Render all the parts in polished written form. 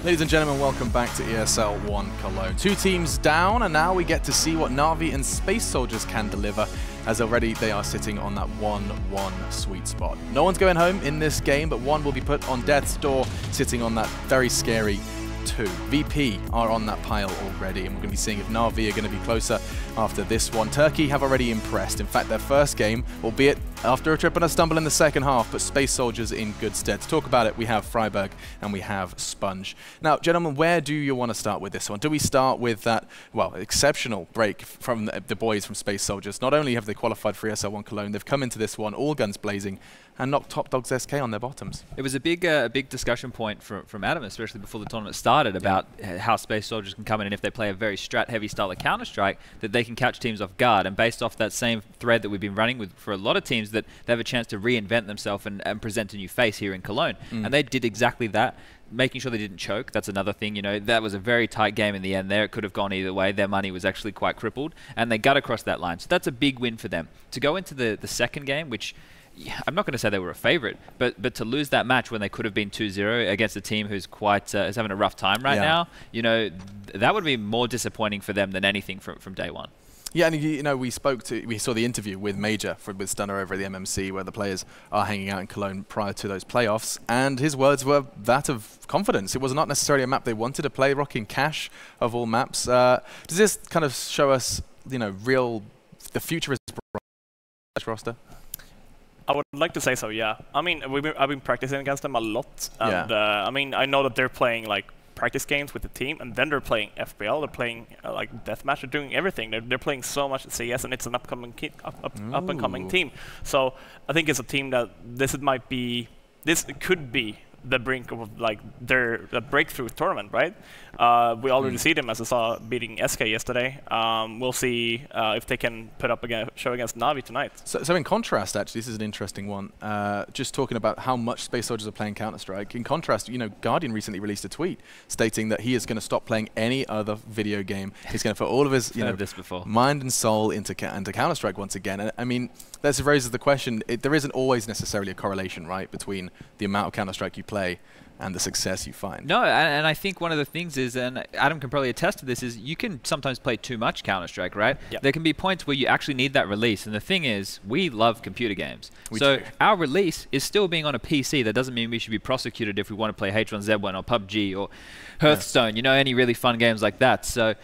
Ladies and gentlemen, welcome back to ESL One Cologne. 2 teams down, and now we get to see what Na'Vi and Space Soldiers can deliver, as already they are sitting on that 1-1 sweet spot. No one's going home in this game, but one will be put on death's door, sitting on that very scary 2. VP are on that pile already, and we're going to be seeing if Na'Vi are going to be closer after this one. Turkey have already impressed. In fact, their first game, albeit after a trip and a stumble in the second half, but Space Soldiers in good stead. To talk about it, we have Freiburg and we have Sponge. Now, gentlemen, where do you want to start with this one? Do we start with that, well, exceptional break from the boys from Space Soldiers? Not only have they qualified for ESL One Cologne, they've come into this one all guns blazing and knocked Top Dogs SK on their bottoms. It was a big discussion point from Adam, especially before the tournament started, about how Space Soldiers can come in, and if they play a very strat-heavy style of Counter-Strike, that they can catch teams off guard. And based off that same thread that we've been running with for a lot of teams, that they have a chance to reinvent themselves and present a new face here in Cologne. And they did exactly that, making sure they didn't choke. That's another thing. You know, that was a very tight game in the end there. It could have gone either way. Their money was actually quite crippled, and they got across that line. So that's a big win for them. To go into the second game, which I'm not going to say they were a favourite, but to lose that match when they could have been 2-0 against a team who's quite is having a rough time right now, you know, that would be more disappointing for them than anything from day one. Yeah, and you know, we saw the interview with Major with Stunner over at the MMC, where the players are hanging out in Cologne prior to those playoffs, and his words were that of confidence. It was not necessarily a map they wanted to play, rocking Cash of all maps. Does this kind of show us, you know, the future is bright roster? I would like to say so, yeah. I mean, I've been practicing against them a lot, and I mean, I know that they're playing like practice games with the team, and then they're playing FPL, they're playing like deathmatch, they're doing everything. They're playing so much at CS, and it's an up and coming team. So I think it's a team that this could be the brink of like the breakthrough tournament, right? We already see them, as I saw, beating SK yesterday. We'll see if they can put up a show against Na'Vi tonight. So in contrast, actually, this is an interesting one. Just talking about how much Space Soldiers are playing Counter-Strike. In contrast, you know, Guardian recently released a tweet stating that he is going to stop playing any other video game. He's going to put all of his, mind and soul into Counter-Strike once again. And I mean, that raises the question. There isn't always necessarily a correlation, right, between the amount of Counter-Strike you play and the success you find. No, and I think one of the things is, and Adam can probably attest to this, is you can sometimes play too much Counter-Strike, right? Yep. There can be points where you actually need that release, and the thing is, we love computer games. So our release is still being on a PC. That doesn't mean we should be prosecuted if we want to play H1Z1 or PUBG or Hearthstone, you know, any really fun games like that. So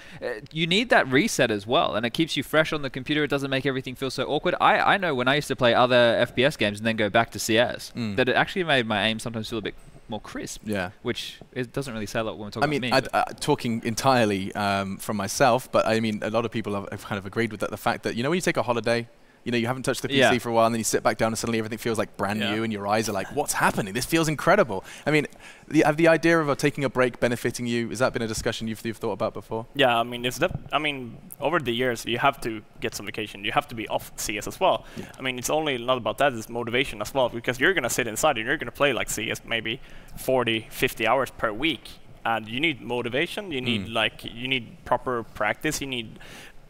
you need that reset as well, and it keeps you fresh on the computer. It doesn't make everything feel so awkward. I know when I used to play other FPS games and then go back to CS, that it actually made my aim sometimes feel a bit more crisp, which it doesn't really say a lot when we're talking about me. Talking entirely from myself, but I mean, a lot of people have kind of agreed with that. The fact that, you know, when you take a holiday, you know, you haven't touched the PC for a while, and then you sit back down and suddenly everything feels like brand new, and your eyes are like, what's happening? This feels incredible. I mean, the idea of taking a break benefiting you, has that been a discussion you've thought about before? Yeah, I mean, over the years, you have to get some vacation. You have to be off CS as well. Yeah. I mean, it's only not about that, it's motivation as well, because you're going to sit inside and you're going to play like CS maybe 40, 50 hours per week. And you need motivation, you need you need proper practice, you need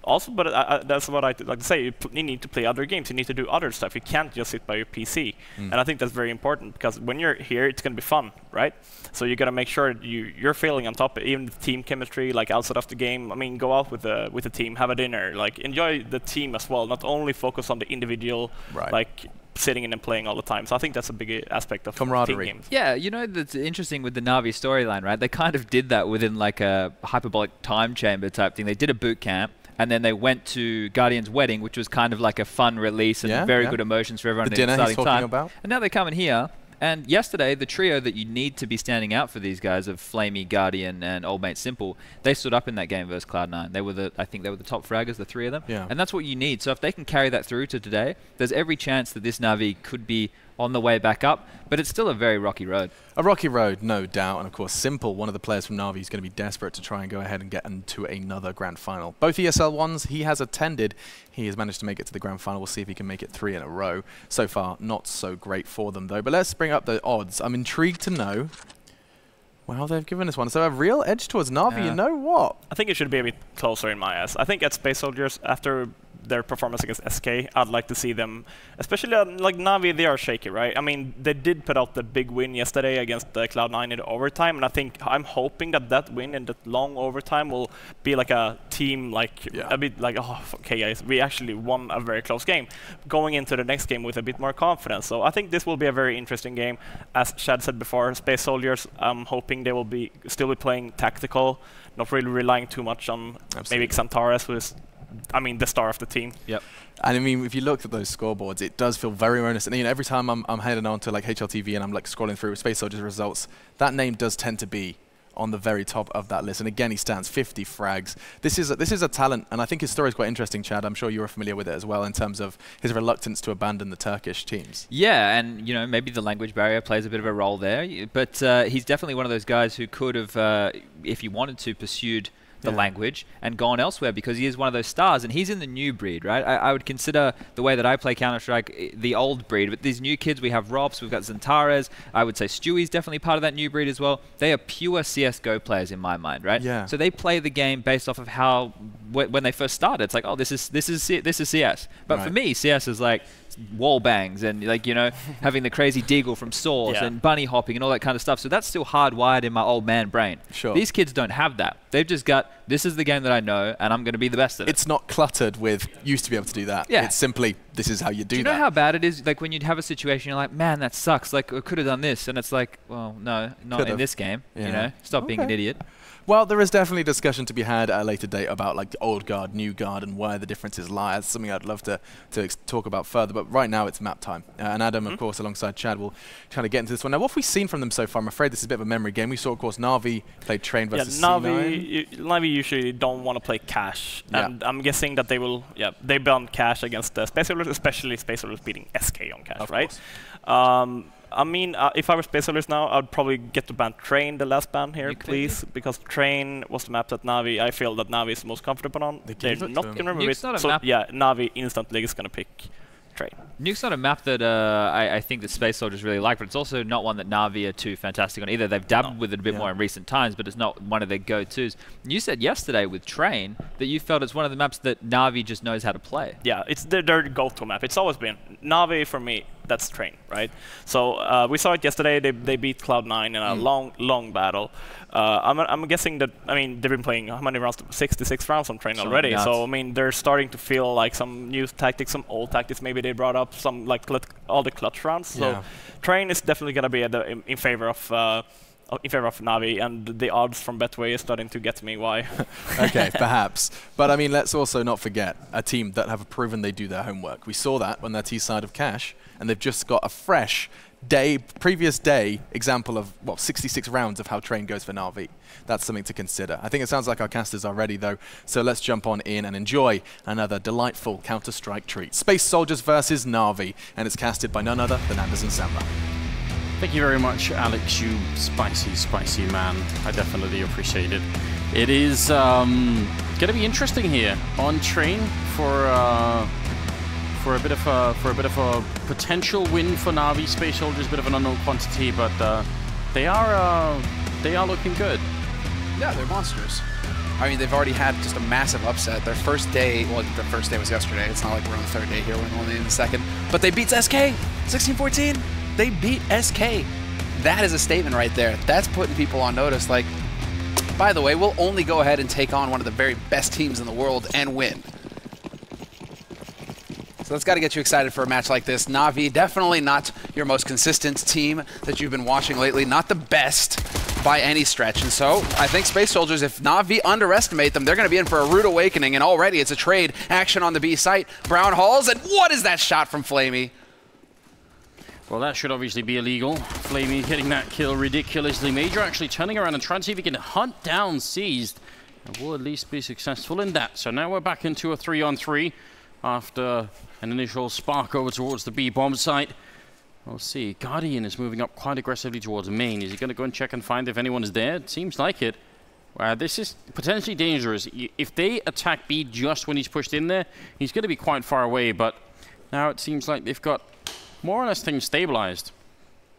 also, but that's what I like to say. You need to play other games. You need to do other stuff. You can't just sit by your PC. And I think that's very important, because when you're here, it's going to be fun, right? So you got to make sure you're feeling on top. Even the team chemistry, like outside of the game. I mean, go out with the team, have a dinner, like enjoy the team as well. Not only focus on the individual, like sitting in and playing all the time. So I think that's a big aspect of camaraderie. Team games. Yeah, you know, that's interesting with the Na'Vi storyline, right? They kind of did that within like a hyperbolic time chamber type thing. They did a boot camp, and then they went to Guardian's wedding, which was kind of like a fun release and very good emotions for everyone. The dinner he's talking about. And now they come in here. And yesterday, the trio that you need to be standing out for these guys of Flamey, Guardian, and Old Mate Simple, they stood up in that game versus Cloud9. They were I think they were the top fraggers, the 3 of them. Yeah. And that's what you need. So if they can carry that through to today, there's every chance that this Na'Vi could be on the way back up, but it's still a very rocky road. A rocky road, no doubt, and of course Simple, one of the players from Na'Vi, is going to be desperate to try and go ahead and get into another grand final. Both ESL ones he has attended. He has managed to make it to the grand final. We'll see if he can make it 3 in a row. So far, not so great for them though. But let's bring up the odds. I'm intrigued to know, well, they've given us one. So a real edge towards Na'Vi, you know what? I think it should be a bit closer in my eyes. I think at Space Soldiers, after their performance against SK. I'd like to see them, especially like Na'Vi, they are shaky, right? I mean, they did put out the big win yesterday against Cloud9 in overtime, and I'm hoping that win in that long overtime will be like a team, like a bit like, oh, okay guys, we actually won a very close game, going into the next game with a bit more confidence. So I think this will be a very interesting game. As Chad said before, Space Soldiers, I'm hoping they will still be playing tactical, not really relying too much on maybe Xantares, who is, I mean, the star of the team. Yep. And I mean, if you look at those scoreboards, it does feel very earnest. And you know, every time I'm heading on to like HLTV and I'm like scrolling through Space Soldiers results, that name does tend to be on the very top of that list. And again, he stands 50 frags. This is a talent, and I think his story is quite interesting, Chad. I'm sure you're familiar with it as well in terms of his reluctance to abandon the Turkish teams. Yeah, and you know, maybe the language barrier plays a bit of a role there, but he's definitely one of those guys who could have, if he wanted to, pursued the language and gone elsewhere, because he is one of those stars, and he's in the new breed, right? I would consider the way that I play Counter-Strike the old breed, but these new kids, we have Robs, we've got Xantares, I would say Stewie's definitely part of that new breed as well. They are pure CSGO players in my mind, right? Yeah. So they play the game based off of how, when they first started, it's like, oh, this is CS. But for me, CS is like wall bangs and, like, you know, having the crazy deagle from Source and bunny hopping and all that kind of stuff. So that's still hardwired in my old man brain. Sure. These kids don't have that. They've just got, this is the game that I know and I'm going to be the best at it. It's not cluttered with, used to be able to do that. Yeah. It's simply, this is how you do that. Do you know how bad it is? Like when you'd have a situation, you're like, man, that sucks. Like, I could have done this. And it's like, well, no, not in this game. You know, stop being an idiot. Well, there is definitely discussion to be had at a later date about like the old guard, new guard, and where the differences lie. That's something I'd love to talk about further. But right now, it's map time. And Adam, of course, alongside Chad, will try to get into this one. Now, what have we seen from them so far? I'm afraid this is a bit of a memory game. We saw, of course, Na'Vi played Train versus C9. Na'Vi usually don't want to play Cash, and I'm guessing that they will. Yeah, they ban Cash against the Space Soldiers, especially Space Soldiers beating SK on Cash, right? I mean, if I were Space Soldiers now, I'd probably get to ban Train, the last ban here, please, because Train was the map that Na'Vi, I feel that Na'Vi is most comfortable on. They're not going to remove it. So yeah, Na'Vi instantly is going to pick Train. Nuke's not a map that I think the Space Soldiers really like, but it's also not one that Na'Vi are too fantastic on either. They've dabbled with it a bit more in recent times, but it's not one of their go-tos. And you said yesterday with Train that you felt it's one of the maps that Na'Vi just knows how to play. Yeah, it's their go-to map. It's always been. Na'Vi, for me, that's Train, right? So we saw it yesterday. They beat Cloud9 in a long battle. I'm guessing that, I mean, they've been playing how many rounds? 66 rounds on Train already. So I mean, they're starting to feel like some new tactics, some old tactics maybe they brought up, some like all the clutch rounds. So Train is definitely going to be in favor of Na'Vi, and the odds from Betway is starting to get me why. Okay, perhaps. But I mean, let's also not forget a team that have proven they do their homework. We saw that on their T-side of Cash, and they've just got a fresh previous day example of, well, 66 rounds of how Train goes for Na'Vi. That's something to consider. I think it sounds like our casters are ready, though, so let's jump on in and enjoy another delightful Counter-Strike treat. Space Soldiers versus Na'Vi, and it's casted by none other than Anders and Samra. Thank you very much, Alex, you spicy man. I definitely appreciate it. It is going to be interesting here on Train for a bit of a potential win for Na'Vi. Space Soldiers, a bit of an unknown quantity, but they are looking good. Yeah, they're monsters. I mean, they've already had just a massive upset. Their first day, well, the first day was yesterday. It's not like we're on the third day here. We're only in the second. But they beat SK 16-14. They beat SK. That is a statement right there. That's putting people on notice. Like, by the way, we'll only go ahead and take on one of the very best teams in the world and win. So that's got to get you excited for a match like this. Na'Vi, definitely not your most consistent team that you've been watching lately. Not the best by any stretch. And so I think Space Soldiers, if Na'Vi underestimate them, they're going to be in for a rude awakening. And already it's a trade action on the B site. Brown Halls, and what is that shot from Flamey? Well, that should obviously be illegal. Flamey getting that kill ridiculously. Major actually turning around and trying to see if he can hunt down Seized. And will at least be successful in that. So now we're back into a 3-on-3 after an initial spark over towards the B-bomb site. We'll see. Guardian is moving up quite aggressively towards main. Is he going to go and check and find if anyone is there? It seems like it. This is potentially dangerous. If they attack B just when he's pushed in there, he's going to be quite far away. But now it seems like they've got more or less things stabilized.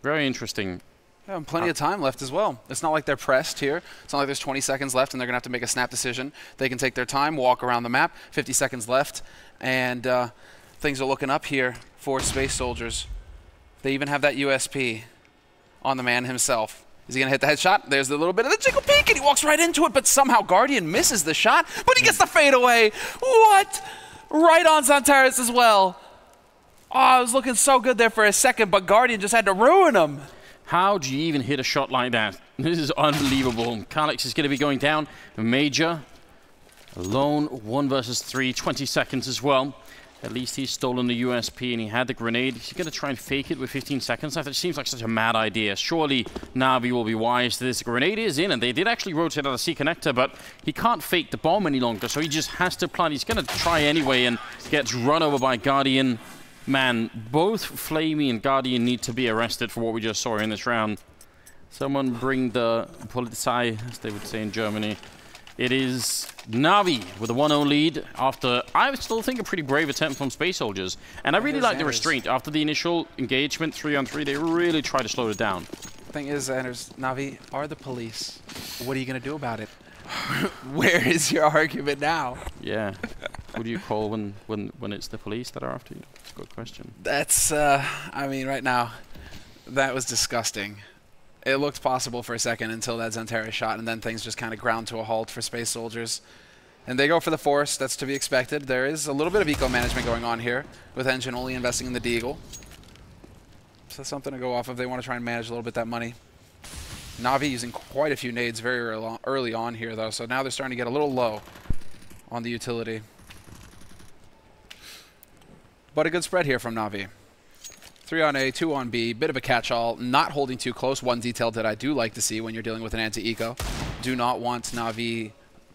Very interesting. Yeah, and plenty of time left as well. It's not like they're pressed here. It's not like there's 20 seconds left and they're going to have to make a snap decision. They can take their time, walk around the map. 50 seconds left, and things are looking up here for Space Soldiers. They even have that USP on the man himself. Is he going to hit the headshot? There's a little bit of the jiggle peek, and he walks right into it, but somehow Guardian misses the shot, but he gets the fadeaway. What? Right on Xantares as well. Oh, I was looking so good there for a second, but Guardian just had to ruin him. How do you even hit a shot like that? This is unbelievable. Calyx is going to be going down. Major, alone, 1 versus 3, 20 seconds as well. At least he's stolen the USP and he had the grenade. He's going to try and fake it with 15 seconds left. It seems like such a mad idea. Surely Na'Vi will be wise to this. The grenade is in, and they did actually rotate out a C connector, but he can't fake the bomb any longer, so he just has to plant. He's going to try anyway and gets run over by Guardian. Man, both Flamey and Guardian need to be arrested for what we just saw in this round. Someone bring the Polizei, as they would say in Germany. It is Na'Vi with a 1-0 lead after, I still think, a pretty brave attempt from Space Soldiers. And I really like the restraint. After the initial engagement, 3-on-3, they really try to slow it down. The thing is, Anders, Na'Vi are the police. What are you going to do about it? Where is your argument now? Yeah. Who do you call when it's the police that are after you? That's a good question. That's, I mean, right now, that was disgusting. It looked possible for a second until that Xantares shot, and then things just kind of ground to a halt for Space Soldiers. And they go for the Force. That's to be expected. There is a little bit of eco management going on here, with Engine only investing in the Deagle. So that's something to go off of. They want to try and manage a little bit that money. Na'Vi using quite a few nades very early on here, though, so now they're starting to get a little low on the utility. But a good spread here from Na'Vi. 3 on A, 2 on B, bit of a catch-all, not holding too close. One detail that I do like to see when you're dealing with an anti-eco. Do not want Na'Vi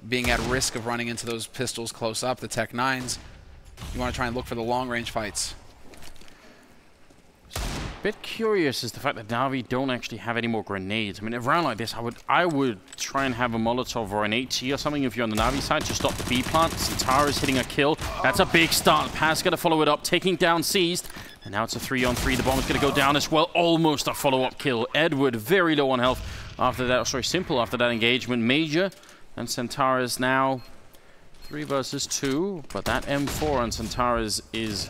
being at risk of running into those pistols close up, the Tech 9s. You want to try and look for the long-range fights. Bit curious is the fact that Na'Vi don't actually have any more grenades. I mean, a round like this, I would try and have a Molotov or an HE or something if you're on the Na'Vi side to stop the B plant. Santara is hitting a kill. That's a big start. Paz going to follow it up, taking down Seized. And now it's a 3-on-3. The bomb is going to go down as well. Almost a follow-up kill. Edward very low on health after that. Sorry, Simple after that engagement. Major and Santara's now 3 versus 2. But that M4 on Santara's is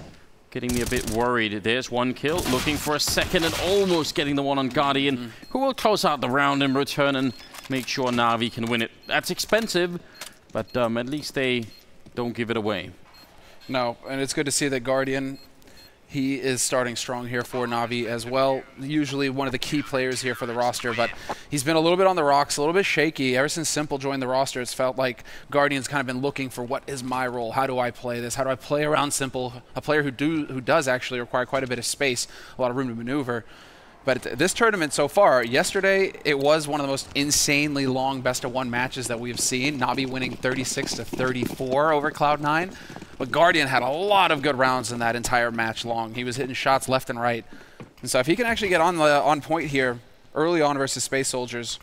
getting me a bit worried. There's one kill, looking for a second and almost getting the one on Guardian, who will close out the round in return and make sure Na'Vi can win it. That's expensive, but at least they don't give it away. No, and it's good to see that Guardian, he is starting strong here for Na'Vi as well. Usually one of the key players here for the roster, but he's been a little bit on the rocks, a little bit shaky. Ever since Simple joined the roster, it's felt like Guardian's kind of been looking for what is my role? How do I play this? How do I play around Simple? A player who does actually require quite a bit of space, a lot of room to maneuver. But this tournament so far, yesterday, it was one of the most insanely long best-of-1 matches that we've seen. Na'Vi winning 36-34 over Cloud9. But Guardian had a lot of good rounds in that entire match long. He was hitting shots left and right. And so if he can actually get on point here early on versus Space Soldiers,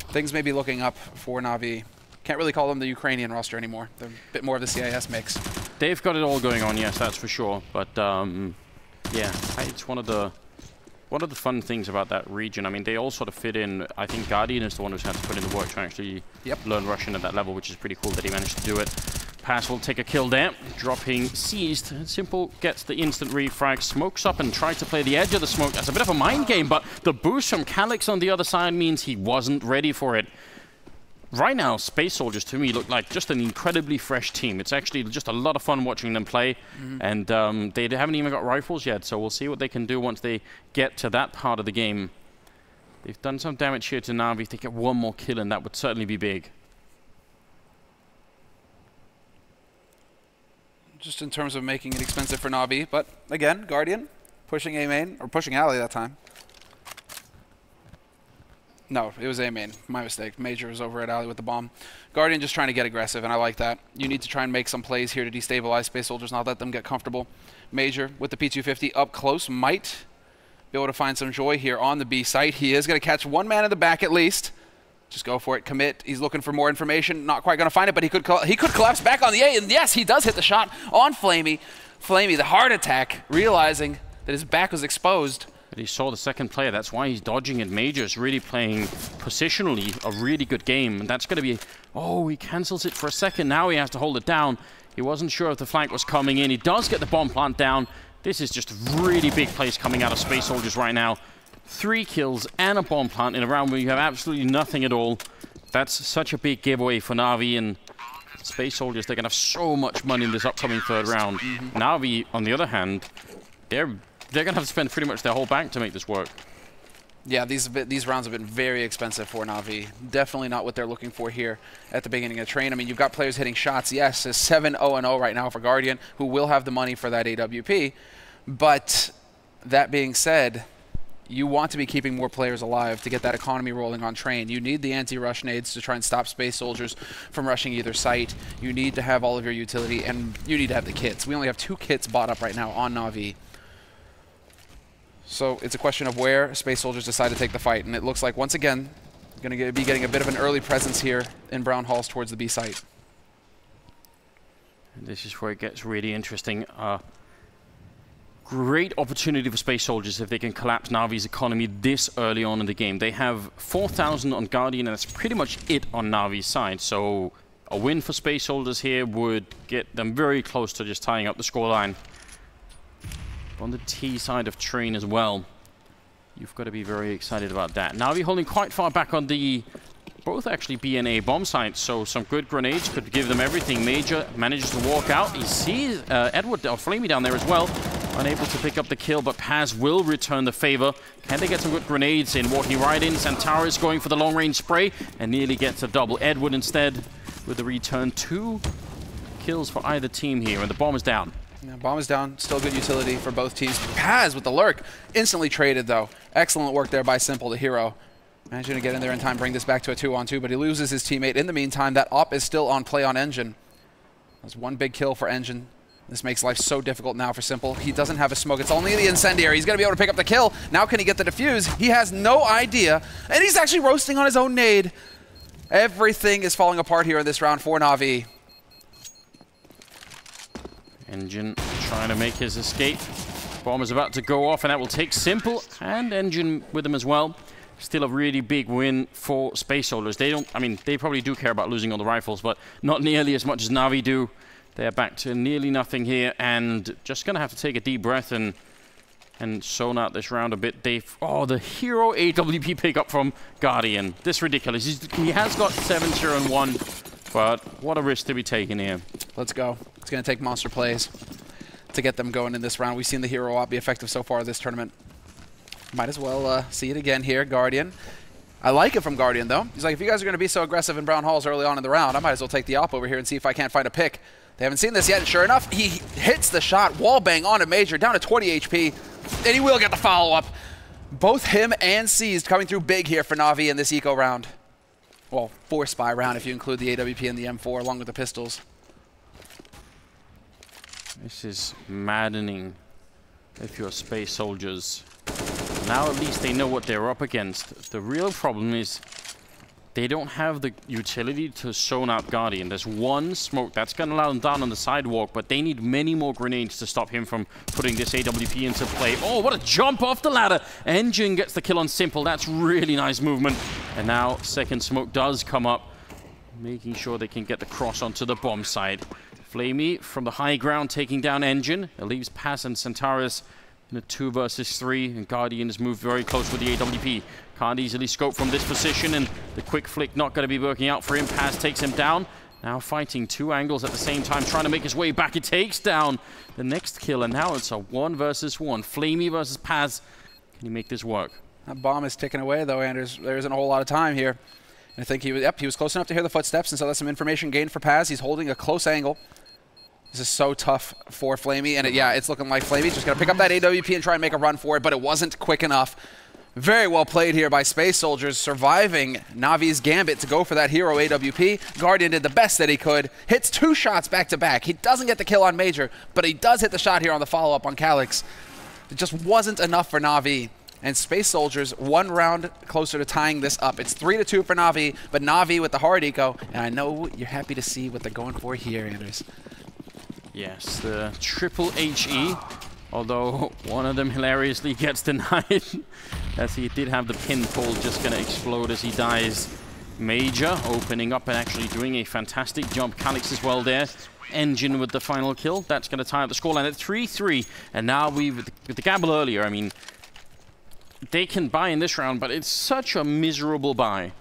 things may be looking up for Na'Vi. Can't really call them the Ukrainian roster anymore. They're a bit more of the CIS mix. They've got it all going on, yes, that's for sure. But yeah, it's one of the fun things about that region. I mean, they all sort of fit in. I think Guardian is the one who's had to put in the work to actually learn Russian at that level, which is pretty cool that he managed to do it. Pass will take a kill there, dropping Seized. Simple gets the instant refrag, smokes up and tries to play the edge of the smoke. That's a bit of a mind game, but the boost from Calyx on the other side means he wasn't ready for it. Right now, Space Soldiers, to me, look like just an incredibly fresh team. It's actually just a lot of fun watching them play, and they haven't even got rifles yet, so we'll see what they can do once they get to that part of the game. They've done some damage here to Na'Vi. If they get one more kill, and that would certainly be big. Just in terms of making it expensive for Na'Vi, but again, Guardian pushing A main, or pushing alley that time. No, it was A main. My mistake. Major was over at alley with the bomb. Guardian just trying to get aggressive, and I like that. You need to try and make some plays here to destabilize Space Soldiers, not let them get comfortable. Major with the P250 up close might be able to find some joy here on the B site. He is going to catch one man in the back at least. Just go for it. Commit. He's looking for more information. Not quite going to find it, but he could collapse back on the A. And yes, he does hit the shot on Flamey. Flamey, the heart attack, realizing that his back was exposed. But he saw the second player. That's why he's dodging it. Major's really playing positionally a really good game. And that's going to be... Oh, he cancels it for a second. Now he has to hold it down. He wasn't sure if the flank was coming in. He does get the bomb plant down. This is just really big plays coming out of Space Soldiers right now. 3 kills and a bomb plant in a round where you have absolutely nothing at all. That's such a big giveaway for Na'Vi, and Space Soldiers, they're going to have so much money in this upcoming third round. Na'Vi, on the other hand, they're going to have to spend pretty much their whole bank to make this work. Yeah, these rounds have been very expensive for Na'Vi. Definitely not what they're looking for here at the beginning of the train. I mean, you've got players hitting shots. Yes, it's 7-0-0 right now for Guardian, who will have the money for that AWP. But that being said, you want to be keeping more players alive to get that economy rolling on train. You need the anti-rush nades to try and stop Space Soldiers from rushing either site. You need to have all of your utility, and you need to have the kits. We only have 2 kits bought up right now on Na'Vi. So it's a question of where Space Soldiers decide to take the fight. And it looks like, once again, going to be getting a bit of an early presence here in Brown Halls towards the B site. And this is where it gets really interesting. Great opportunity for Space Soldiers if they can collapse Na'Vi's economy this early on in the game. They have 4,000 on Guardian, and that's pretty much it on Na'Vi's side. So a win for Space Soldiers here would get them very close to just tying up the scoreline. On the T side of train as well, you've got to be very excited about that. Na'Vi holding quite far back on the both actually B and A bomb sites, so some good grenades could give them everything. Major manages to walk out. He sees Edward or Flamey down there as well, unable to pick up the kill, but Paz will return the favor. Can they get some good grenades in? Walking right in, Santaris going for the long range spray and nearly gets a double. Edward instead with the return. 2 kills for either team here, and the bomb is down. Yeah, bomb is down. Still good utility for both teams. Paz with the lurk. Instantly traded, though. Excellent work there by Simple, the hero. Managing to get in there in time, bring this back to a 2-on-2, but he loses his teammate. In the meantime, that op is still on play on Engine. That's 1 big kill for Engine. This makes life so difficult now for Simple. He doesn't have a smoke. It's only the incendiary. He's going to be able to pick up the kill. Now can he get the defuse? He has no idea. And he's actually roasting on his own nade. Everything is falling apart here in this round for Na'Vi. Engine trying to make his escape. Bomb is about to go off, and that will take Simple and Engine with him as well. Still a really big win for Space Soldiers. They don't, I mean, they probably do care about losing all the rifles, but not nearly as much as Na'Vi do. They're back to nearly nothing here, and just going to have to take a deep breath and zone out this round a bit. Oh, the hero AWP pickup from Guardian. This is ridiculous. He has got 7-0-1. But what a risk to be taking here. Let's go. It's going to take monster plays to get them going in this round. We've seen the hero op be effective so far this tournament. Might as well see it again here, Guardian. I like it from Guardian, though. He's like, if you guys are going to be so aggressive in Brown Halls early on in the round, I might as well take the op over here and see if I can't find a pick. They haven't seen this yet, and sure enough, he hits the shot. Wallbang onto Major, down to 20 HP, and he will get the follow-up. Both him and Seized coming through big here for Na'Vi in this eco round. Well, 4 spy round if you include the AWP and the M4 along with the pistols. This is maddening if you're Space Soldiers. Now at least they know what they're up against. The real problem is they don't have the utility to zone out Guardian. There's 1 smoke that's going to allow them down on the sidewalk, but they need many more grenades to stop him from putting this AWP into play. Oh, what a jump off the ladder. Engine gets the kill on Simple. That's really nice movement. And now second smoke does come up, making sure they can get the cross onto the bomb side. Flamey from the high ground taking down Engine. It leaves Paz and Santaris in a 2 versus 3, and Guardian has moved very close with the AWP. Can't easily scope from this position, and the quick flick not going to be working out for him. Paz takes him down. Now fighting 2 angles at the same time, trying to make his way back. He takes down the next kill, and now it's a 1 versus 1. Flamey versus Paz. Can he make this work? That bomb is ticking away, though, Anders. There isn't a whole lot of time here. And I think he was close enough to hear the footsteps, and so that's some information gained for Paz. He's holding a close angle. This is so tough for Flamey, and it's looking like Flamey's just going to pick up that AWP and try and make a run for it, but it wasn't quick enough. Very well played here by Space Soldiers, surviving Navi's gambit to go for that hero AWP. Guardian did the best that he could, hits 2 shots back-to-back. He doesn't get the kill on Major, but he does hit the shot here on the follow-up on Calyx. It just wasn't enough for Na'Vi. And Space Soldiers 1 round closer to tying this up. It's 3-2 for Na'Vi, but Na'Vi with the hard eco, and I know you're happy to see what they're going for here, Anders. Yes, the triple HE. Although one of them hilariously gets denied, as he did have the pin pull just going to explode as he dies. Major opening up and actually doing a fantastic jump. Calix as well there. Engine with the final kill. That's going to tie up the scoreline at 3-3. And now with the gamble earlier, I mean, they can buy in this round, but it's such a miserable buy.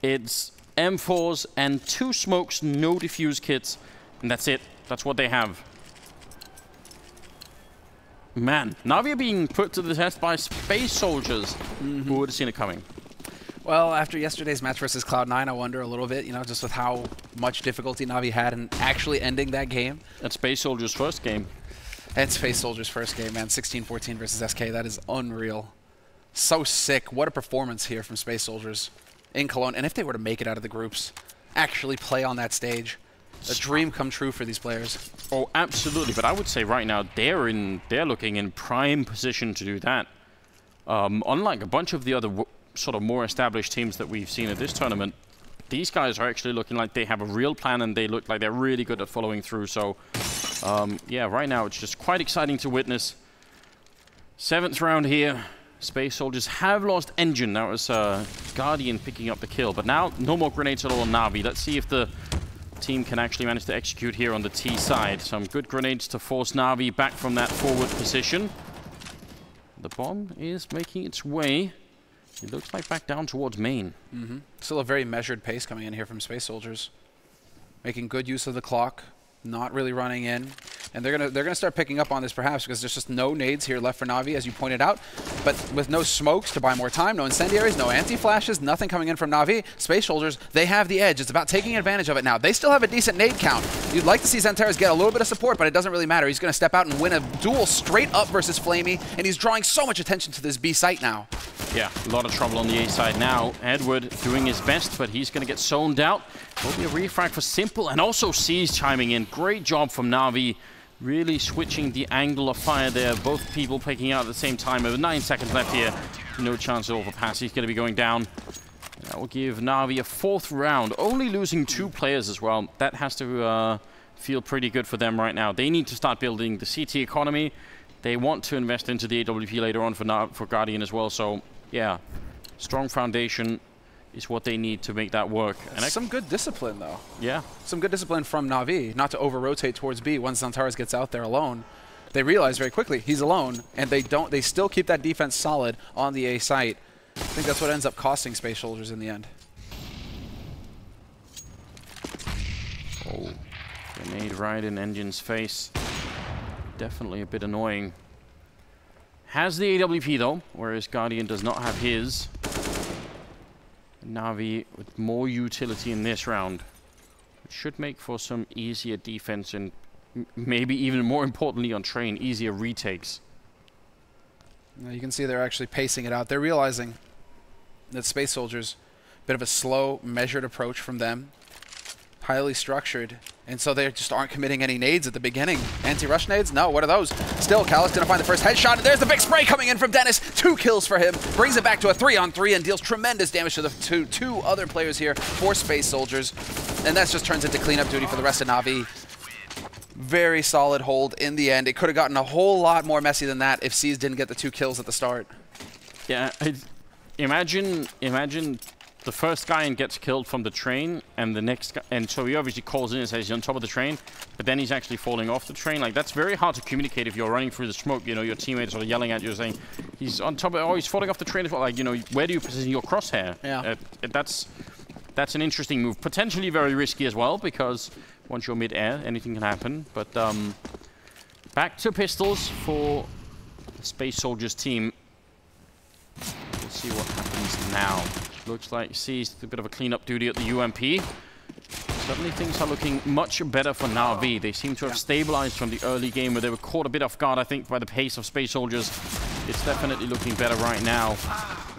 It's M4s and 2 smokes, no defuse kits, and that's it. That's what they have. Man, Na'Vi are being put to the test by Space Soldiers. Who would have seen it coming? Well, after yesterday's match versus Cloud9, I wonder a little bit, you know, just with how much difficulty Na'Vi had in actually ending that game. That's Space Soldiers' first game. It's Space Soldiers' first game, man. 16-14 versus SK. That is unreal. So sick. What a performance here from Space Soldiers in Cologne. And if they were to make it out of the groups, actually play on that stage, a dream come true for these players. Oh, absolutely. But I would say right now they're looking in prime position to do that. Unlike a bunch of the other sort of more established teams that we've seen at this tournament, these guys are actually looking like they have a real plan and they look like they're really good at following through. So, yeah, right now it's just quite exciting to witness. 7th round here. Space Soldiers have lost Engine. That was Guardian picking up the kill. But now no more grenades at all on Na'Vi. Let's see if the team can actually manage to execute here on the T side. Some good grenades to force Na'Vi back from that forward position. The bomb is making its way. It looks like back down towards main. Still a very measured pace coming in here from Space Soldiers. Making good use of the clock. Not really running in. And they're gonna start picking up on this perhaps because there's just no nades here left for Na'Vi, as you pointed out. But with no smokes to buy more time, no incendiaries, no anti-flashes, nothing coming in from Na'Vi, Space Soldiers, they have the edge. It's about taking advantage of it now. They still have a decent nade count. You'd like to see Xantares get a little bit of support, but it doesn't really matter. He's gonna step out and win a duel straight up versus Flamey, and he's drawing so much attention to this B site now. Yeah, a lot of trouble on the A side now. Edward doing his best, but he's going to get zoned out. Will be a refrag for Simple, and also C's chiming in. Great job from Na'Vi, really switching the angle of fire there. Both people picking out at the same time. With 9 seconds left here, no chance at all for pass. He's going to be going down. That will give Na'Vi a 4th round, only losing 2 players as well. That has to feel pretty good for them right now. They need to start building the CT economy. They want to invest into the AWP later on for Guardian as well, so yeah, strong foundation is what they need to make that work. And some good discipline, though. Yeah. Some good discipline from Na'Vi, not to over-rotate towards B once Xantares gets out there alone. They realize very quickly he's alone, and they still keep that defense solid on the A site. I think that's what ends up costing Space Soldiers in the end. Oh, grenade right in Engine's face. Definitely a bit annoying. Has the AWP though, whereas Guardian does not have his. Na'Vi with more utility in this round. It should make for some easier defense and maybe even more importantly on train, easier retakes. Now you can see they're actually pacing it out. They're realizing that Space Soldiers, a bit of a slow, measured approach from them. Highly structured, and so they just aren't committing any nades at the beginning. Anti-rush nades? No, what are those? Still, Calix gonna find the first headshot, and there's the big spray coming in from Dennis. 2 kills for him, brings it back to a 3-on-3 and deals tremendous damage to the two other players here for Space Soldiers. And that just turns into cleanup duty for the rest of Na'Vi. Very solid hold in the end. It could have gotten a whole lot more messy than that if C's didn't get the 2 kills at the start. Yeah, imagine the first guy and gets killed from the train, and the next guy, and so he obviously calls in and says he's on top of the train, but then he's actually falling off the train. Like, that's very hard to communicate if you're running through the smoke. You know, your teammates are yelling at you saying he's on top of, oh, he's falling off the train as well. Like, you know, where do you position your crosshair? Yeah. That's an interesting move. Potentially very risky as well, because once you're mid-air, anything can happen. But back to pistols for the Space Soldiers team. We'll see what happens now. Looks like sees a bit of a cleanup duty at the UMP. Suddenly things are looking much better for Na'Vi. They seem to have stabilized from the early game where they were caught a bit off guard, I think, by the pace of Space Soldiers. It's definitely looking better right now.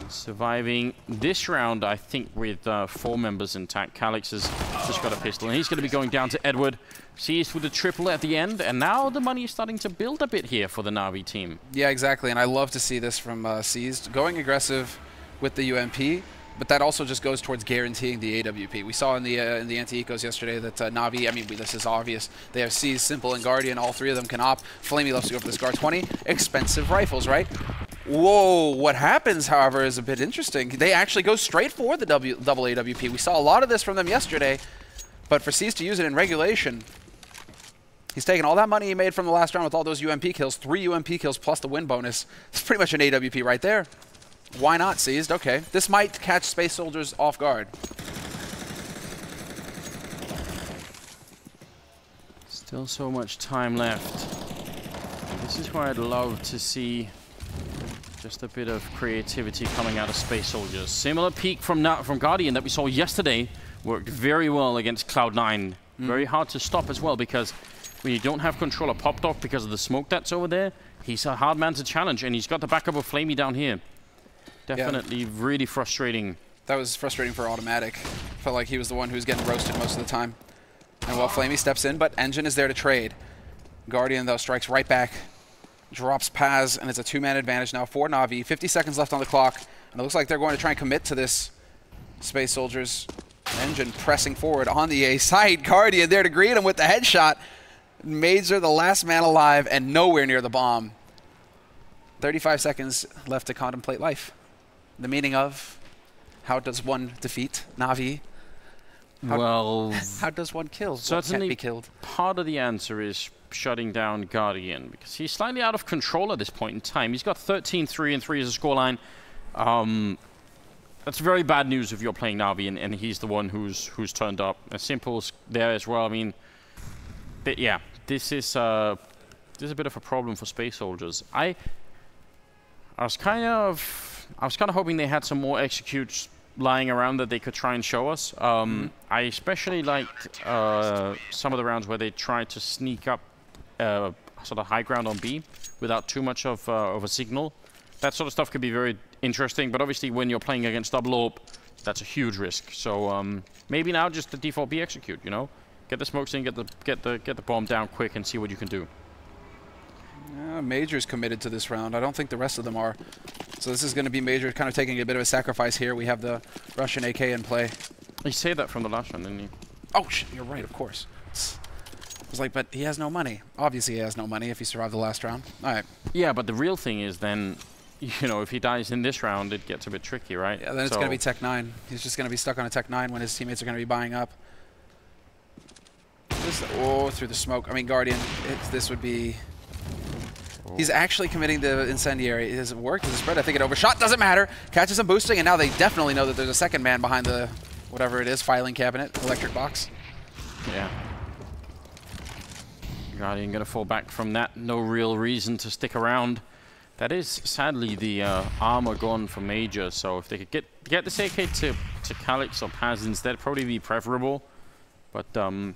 Surviving this round, I think, with 4 members intact. Calix has just got a pistol, and he's going to be going down to Edward. Seized with a triple at the end, and now the money is starting to build a bit here for the Na'Vi team. Yeah, exactly, and I love to see this from Seized. Going aggressive with the UMP, But that also just goes towards guaranteeing the AWP. We saw in the anti-ecos yesterday that Na'Vi, I mean, this is obvious. They have Seize, Simple, and Guardian. All three of them can op. Flamey loves to go for the Scar 20. Expensive rifles, right? Whoa, what happens, however, is a bit interesting. They actually go straight for the double AWP. We saw a lot of this from them yesterday, but for Seize to use it in regulation, he's taking all that money he made from the last round with all those UMP kills, 3 UMP kills plus the win bonus. It's pretty much an AWP right there. Why not Seized? Okay. This might catch Space Soldiers off guard. Still so much time left. This is where I'd love to see just a bit of creativity coming out of Space Soldiers. Similar peak from Guardian that we saw yesterday worked very well against Cloud9. Very hard to stop as well, because when you don't have control of Pop Dog because of the smoke that's over there, he's a hard man to challenge, and he's got the backup of Flamey down here. Definitely really frustrating. That was frustrating for Automatic. Felt like he was the one who was getting roasted most of the time. And well, Flamey steps in, but Engine is there to trade. Guardian, though, strikes right back. Drops Paz, and it's a 2-man advantage now for Na'Vi. 50 seconds left on the clock, and it looks like they're going to try and commit to this. Space Soldiers. Engine pressing forward on the A side. Guardian there to greet him with the headshot. Major, the last man alive, and nowhere near the bomb. 35 seconds left to contemplate life. The meaning of, how does one defeat Na'Vi? Well, how does one kill? Certainly, can't be killed? Part of the answer is shutting down Guardian, because he's slightly out of control at this point in time. He's got 13-3 and 3 as a scoreline. That's very bad news if you're playing Na'Vi and he's the one who's turned up. Simple's there as well. I mean, yeah, this is a bit of a problem for Space Soldiers. I was kind of hoping they had some more executes lying around that they could try and show us. I especially liked some of the rounds where they tried to sneak up sort of high ground on B without too much of a signal. That sort of stuff could be very interesting, but obviously when you're playing against double AWP, that's a huge risk. So maybe now just the default B execute, you know, get the smokes in, get the bomb down quick, and see what you can do. Major's committed to this round. I don't think the rest of them are. So this is going to be Major kind of taking a bit of a sacrifice here. We have the Russian AK in play. You say that from the last one, didn't you? Oh, shit, you're right, of course. I was like, but he has no money. Obviously he has no money if he survived the last round. All right. Yeah, but the real thing is then, you know, if he dies in this round, it gets a bit tricky, right? Yeah, then it's going to be Tech 9. He's just going to be stuck on a Tech 9 when his teammates are going to be buying up. Through the smoke. I mean, Guardian, this would be... He's actually committing the incendiary. Does it work? Does it spread? I think it overshot. Doesn't matter. Catches him boosting, and now they definitely know that there's a second man behind the, whatever it is, filing cabinet, electric box. Yeah. Guardian going to fall back from that. No real reason to stick around. That is, sadly, the armor gone for Major, so if they could get this AK to Calyx or Paz instead, probably be preferable. But, so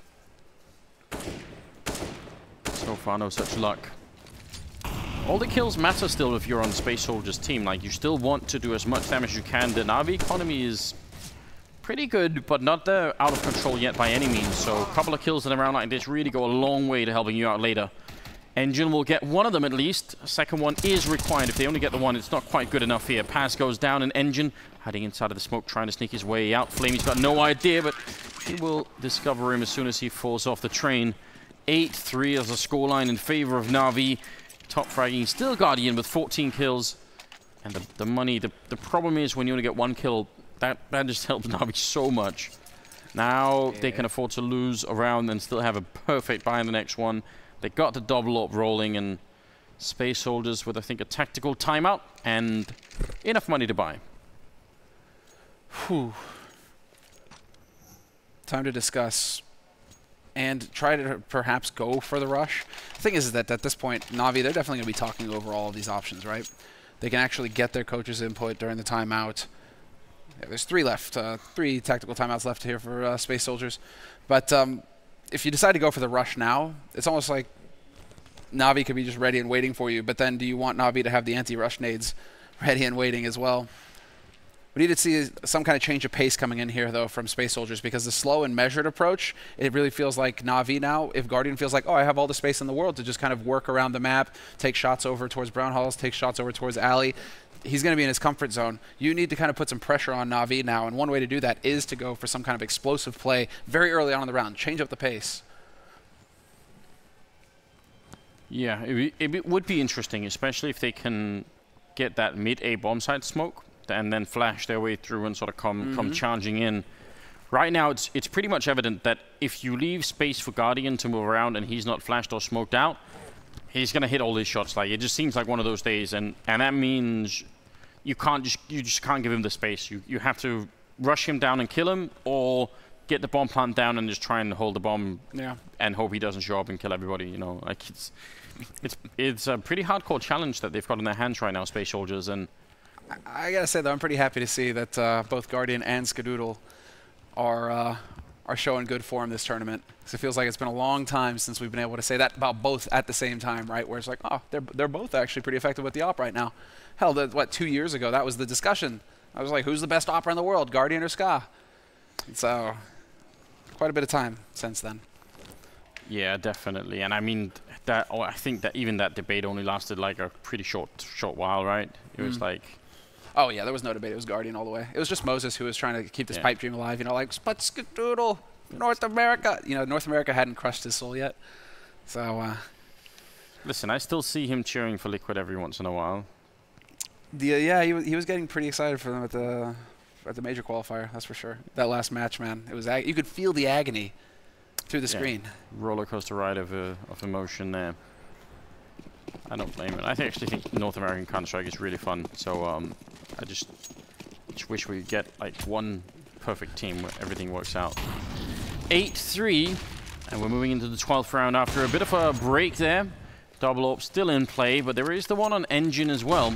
far, no such luck. All the kills matter still if you're on Space Soldiers' team. Like, you still want to do as much damage as you can. The Na'Vi economy is pretty good, but not out of control yet by any means. So a couple of kills in a round like this really go a long way to helping you out later. Engine will get one of them at least. A second one is required. If they only get the one, it's not quite good enough here. Pass goes down, and Engine hiding inside of the smoke, trying to sneak his way out. Flamey's got no idea, but he will discover him as soon as he falls off the train. 8-3 as a scoreline in favor of Na'Vi. Top fragging, still Guardian with 14 kills. And the money, the problem is when you only get one kill, that just helps Na'Vi so much. Now they can afford to lose a round and still have a perfect buy in the next one. They got the double up rolling, and Space Soldiers with, I think, a tactical timeout and enough money to buy. Whew. Time to discuss and try to perhaps go for the rush. The thing is that at this point, Na'Vi, they're definitely going to be talking over all of these options, right? They can actually get their coach's input during the timeout. Yeah, there's 3 left, 3 tactical timeouts left here for Space Soldiers. But if you decide to go for the rush now, it's almost like Na'Vi could be just ready and waiting for you. But then do you want Na'Vi to have the anti-rush nades ready and waiting as well? We need to see some kind of change of pace coming in here, though, from Space Soldiers, because the slow and measured approach, it really feels like Na'Vi now. If Guardian feels like, oh, I have all the space in the world to just kind of work around the map, take shots over towards Brown Halls, take shots over towards Alley, he's going to be in his comfort zone. You need to kind of put some pressure on Na'Vi now, and one way to do that is to go for some kind of explosive play very early on in the round. Change up the pace. Yeah, it would be interesting, especially if they can get that mid-A bomb site smoke and then flash their way through and sort of come charging in. Right now, it's pretty much evident that if you leave space for Guardian to move around and he's not flashed or smoked out, he's going to hit all his shots. Like, it just seems like one of those days, and that means you just can't give him the space. You have to rush him down and kill him, or get the bomb plant down and just try and hold the bomb and hope he doesn't show up and kill everybody. You know, like it's a pretty hardcore challenge that they've got in their hands right now, Space Soldiers. And I gotta say though, I'm pretty happy to see that both Guardian and Skadoodle are showing good form this tournament. Because it feels like it's been a long time since we've been able to say that about both at the same time, right? Where it's like, oh, they're both actually pretty effective with the op right now. Hell, what, 2 years ago, that was the discussion. I was like, who's the best opera in the world, Guardian or Ska? So, quite a bit of time since then. Yeah, definitely. And I mean, I think that even that debate only lasted like a pretty short while, right? It was like... Oh, yeah, there was no debate. It was Guardian all the way. It was just Moses who was trying to keep this pipe dream alive, you know, like, but Skadoodle, North America. You know, North America hadn't crushed his soul yet. So, listen, I still see him cheering for Liquid every once in a while. Yeah, he was getting pretty excited for them at the major qualifier, that's for sure. That last match, man, it was you could feel the agony through the screen. Roller coaster ride of emotion there. I don't blame it. I actually think North American Counter-Strike is really fun. So I just wish we could get like one perfect team where everything works out. 8-3, and we're moving into the 12th round after a bit of a break there. Double AWP still in play, but there is the one on Engine as well.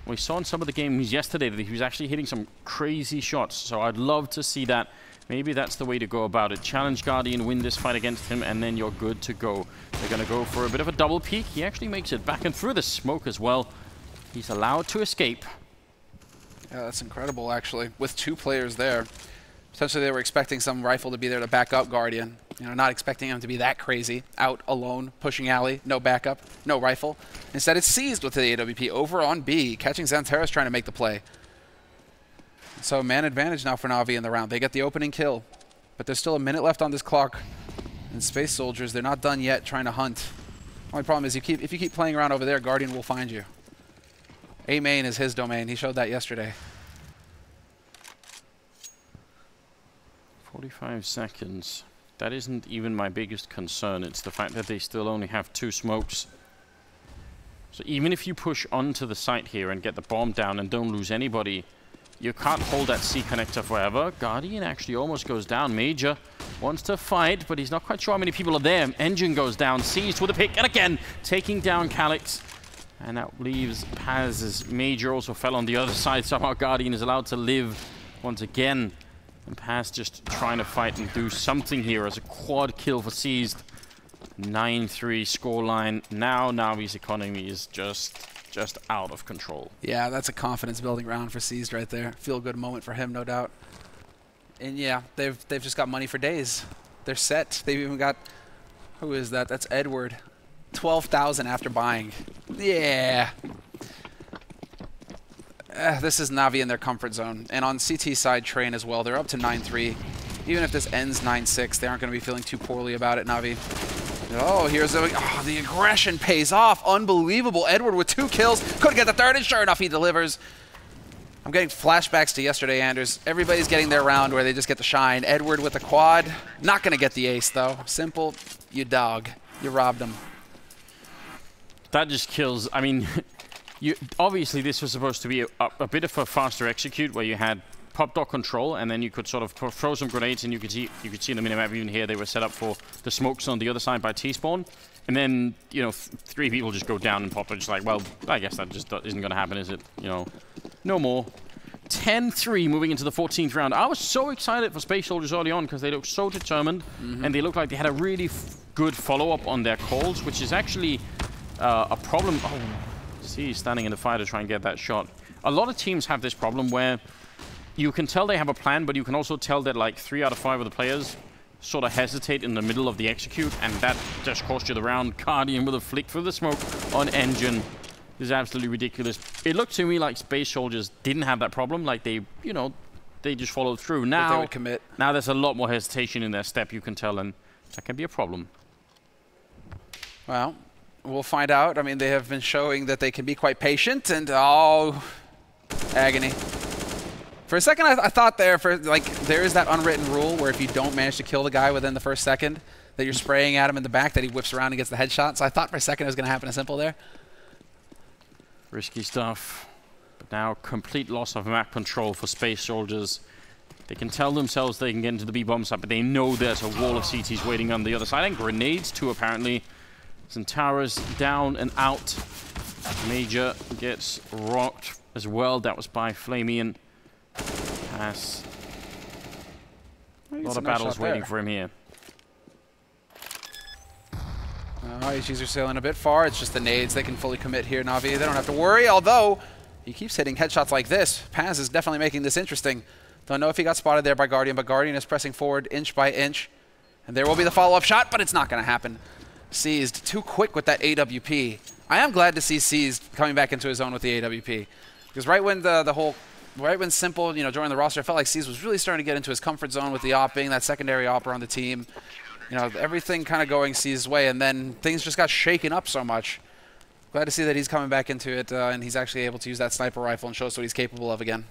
We saw in some of the games yesterday that he was actually hitting some crazy shots, so I'd love to see that. Maybe that's the way to go about it. Challenge Guardian, win this fight against him, and then you're good to go. They're going to go for a bit of a double peek. He actually makes it back and through the smoke as well. He's allowed to escape. Yeah, that's incredible, actually. With 2 players there. Essentially, they were expecting some rifle to be there to back up Guardian. You know, not expecting him to be that crazy. Out alone, pushing alley, no backup, no rifle. Instead, it's seized with the AWP over on B, catching Xanteras trying to make the play. So man advantage now for Na'Vi in the round. They get the opening kill, but there's still a minute left on this clock. And Space Soldiers, they're not done yet trying to hunt. Only problem is if you keep playing around over there, Guardian will find you. A main is his domain. He showed that yesterday. 45 seconds. That isn't even my biggest concern. It's the fact that they still only have 2 smokes. So even if you push onto the site here and get the bomb down and don't lose anybody, you can't hold that C connector forever. Guardian actually almost goes down. Major wants to fight, but he's not quite sure how many people are there. Engine goes down, seized with a pick, and again, taking down Calyx. And that leaves Paz as Major also fell on the other side. Somehow Guardian is allowed to live once again. And Paz just trying to fight and do something here as a quad kill for Seized. 9-3 scoreline. Now Navi's economy is just out of control. Yeah, that's a confidence-building round for Seized right there. Feel-good moment for him, no doubt. And yeah, they've just got money for days. They're set. They've even got... Who is that? That's Edward. 12,000 after buying. Yeah. This is Na'Vi in their comfort zone. And on CT side, Train as well. They're up to 9-3. Even if this ends 9-6, they aren't going to be feeling too poorly about it, Na'Vi. Oh, here's the aggression pays off. Unbelievable. Edward with 2 kills. Couldn't get the 3rd, and sure enough, he delivers. I'm getting flashbacks to yesterday, Anders. Everybody's getting their round where they just get the shine. Edward with the quad. Not going to get the ace, though. Simple. You dog. You robbed him. That just kills. I mean, obviously this was supposed to be a bit of a faster execute where you had pop dot control, and then you could sort of throw some grenades, and you could see the minimap even here. They were set up for the smokes on the other side by T-spawn, and then 3 people just go down and pop. It's just like, well, I guess that just isn't going to happen, is it? No more. 10-3 moving into the 14th round. I was so excited for Space Soldiers early on because they looked so determined, and they looked like they had a really good follow-up on their calls, which is actually a problem. Oh, see, he's standing in the fire to try and get that shot. A lot of teams have this problem where you can tell they have a plan, but you can also tell that like 3 out of 5 of the players sort of hesitate in the middle of the execute, and that just cost you the round. Guardian with a flick through the smoke on Engine. This is absolutely ridiculous. It looked to me like Space Soldiers didn't have that problem. Like they, you know, they just followed through. Now, they would commit. Now there's a lot more hesitation in their step, you can tell, and that can be a problem. Well, we'll find out. I mean, they have been showing that they can be quite patient, and oh, agony. For a second, I thought there is that unwritten rule where if you don't manage to kill the guy within the first second, that you're spraying at him in the back, that he whips around and gets the headshot. So I thought for a second it was going to happen in Simple there. Risky stuff. But now complete loss of map control for Space Soldiers. They can tell themselves they can get into the B-bomb side, but they know there's a wall of CTs waiting on the other side. And grenades too, apparently. Zentara's down and out. Major gets rocked as well. That was by Flamian. Pass. A lot of battles waiting for him here. IHGs are sailing a bit far. It's just the nades they can fully commit here, Na'Vi. They don't have to worry, although he keeps hitting headshots like this. Paz is definitely making this interesting. Don't know if he got spotted there by Guardian, but Guardian is pressing forward inch by inch. And there will be the follow-up shot, but it's not going to happen. Seized too quick with that AWP. I am glad to see Seized coming back into his own with the AWP. Because right when right when Simple, you know, joined the roster, I felt like Seized was really starting to get into his comfort zone with the opping, that secondary opper on the team. You know, everything kind of going Seized's way, and then things just got shaken up so much. Glad to see that he's coming back into it, and he's actually able to use that sniper rifle and show us what he's capable of again.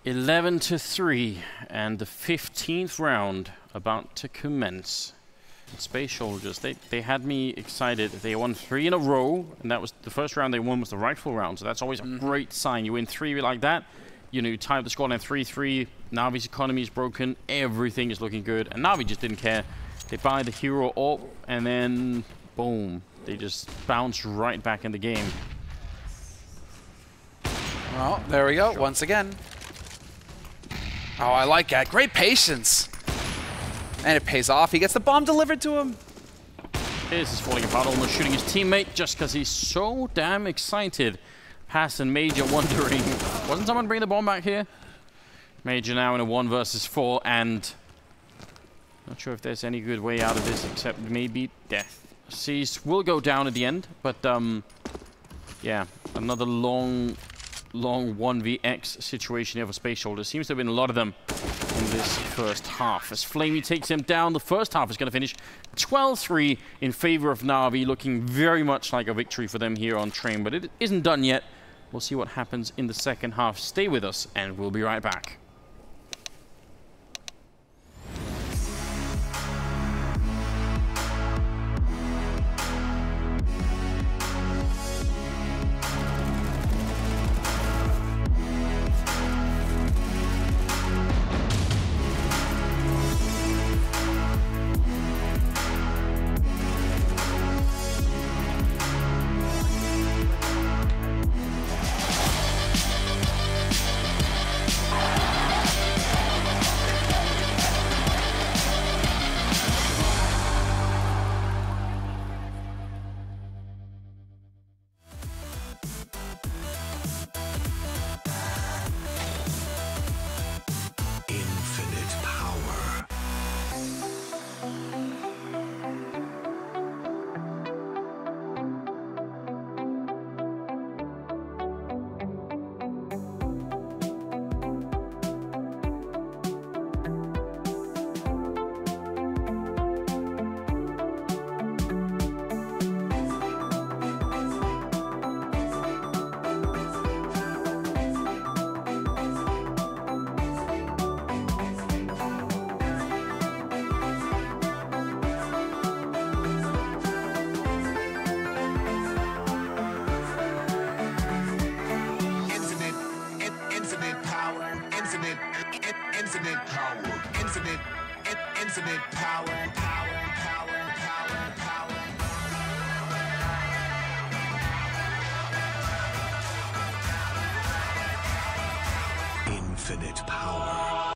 11-3, and the 15th round about to commence. Space Soldiers, they had me excited. They won 3 in a row, and that was the first round they won was the rightful round, so that's always a great sign. You win 3 like that, you know, you tie up the scoreline 3-3. Na'Vi's economy is broken, everything is looking good, and Na'Vi just didn't care. They buy the hero orb, and then boom, they just bounce right back in the game. Well, there we go, once again. Oh, I like that. Great patience. And it pays off. He gets the bomb delivered to him. This is falling apart, almost shooting his teammate just because he's so damn excited. Pass and Major wondering, wasn't someone bringing the bomb back here? Major now in a 1 versus 4, and not sure if there's any good way out of this except maybe death. Seized will go down at the end, but yeah, another long 1vx situation here for Space Soldiers. Seems to have been a lot of them in this first half. As Flamey takes him down, the first half is going to finish 12-3 in favor of Na'Vi, looking very much like a victory for them here on Train, but it isn't done yet. We'll see what happens in the second half. Stay with us, and we'll be right back. Infinite power.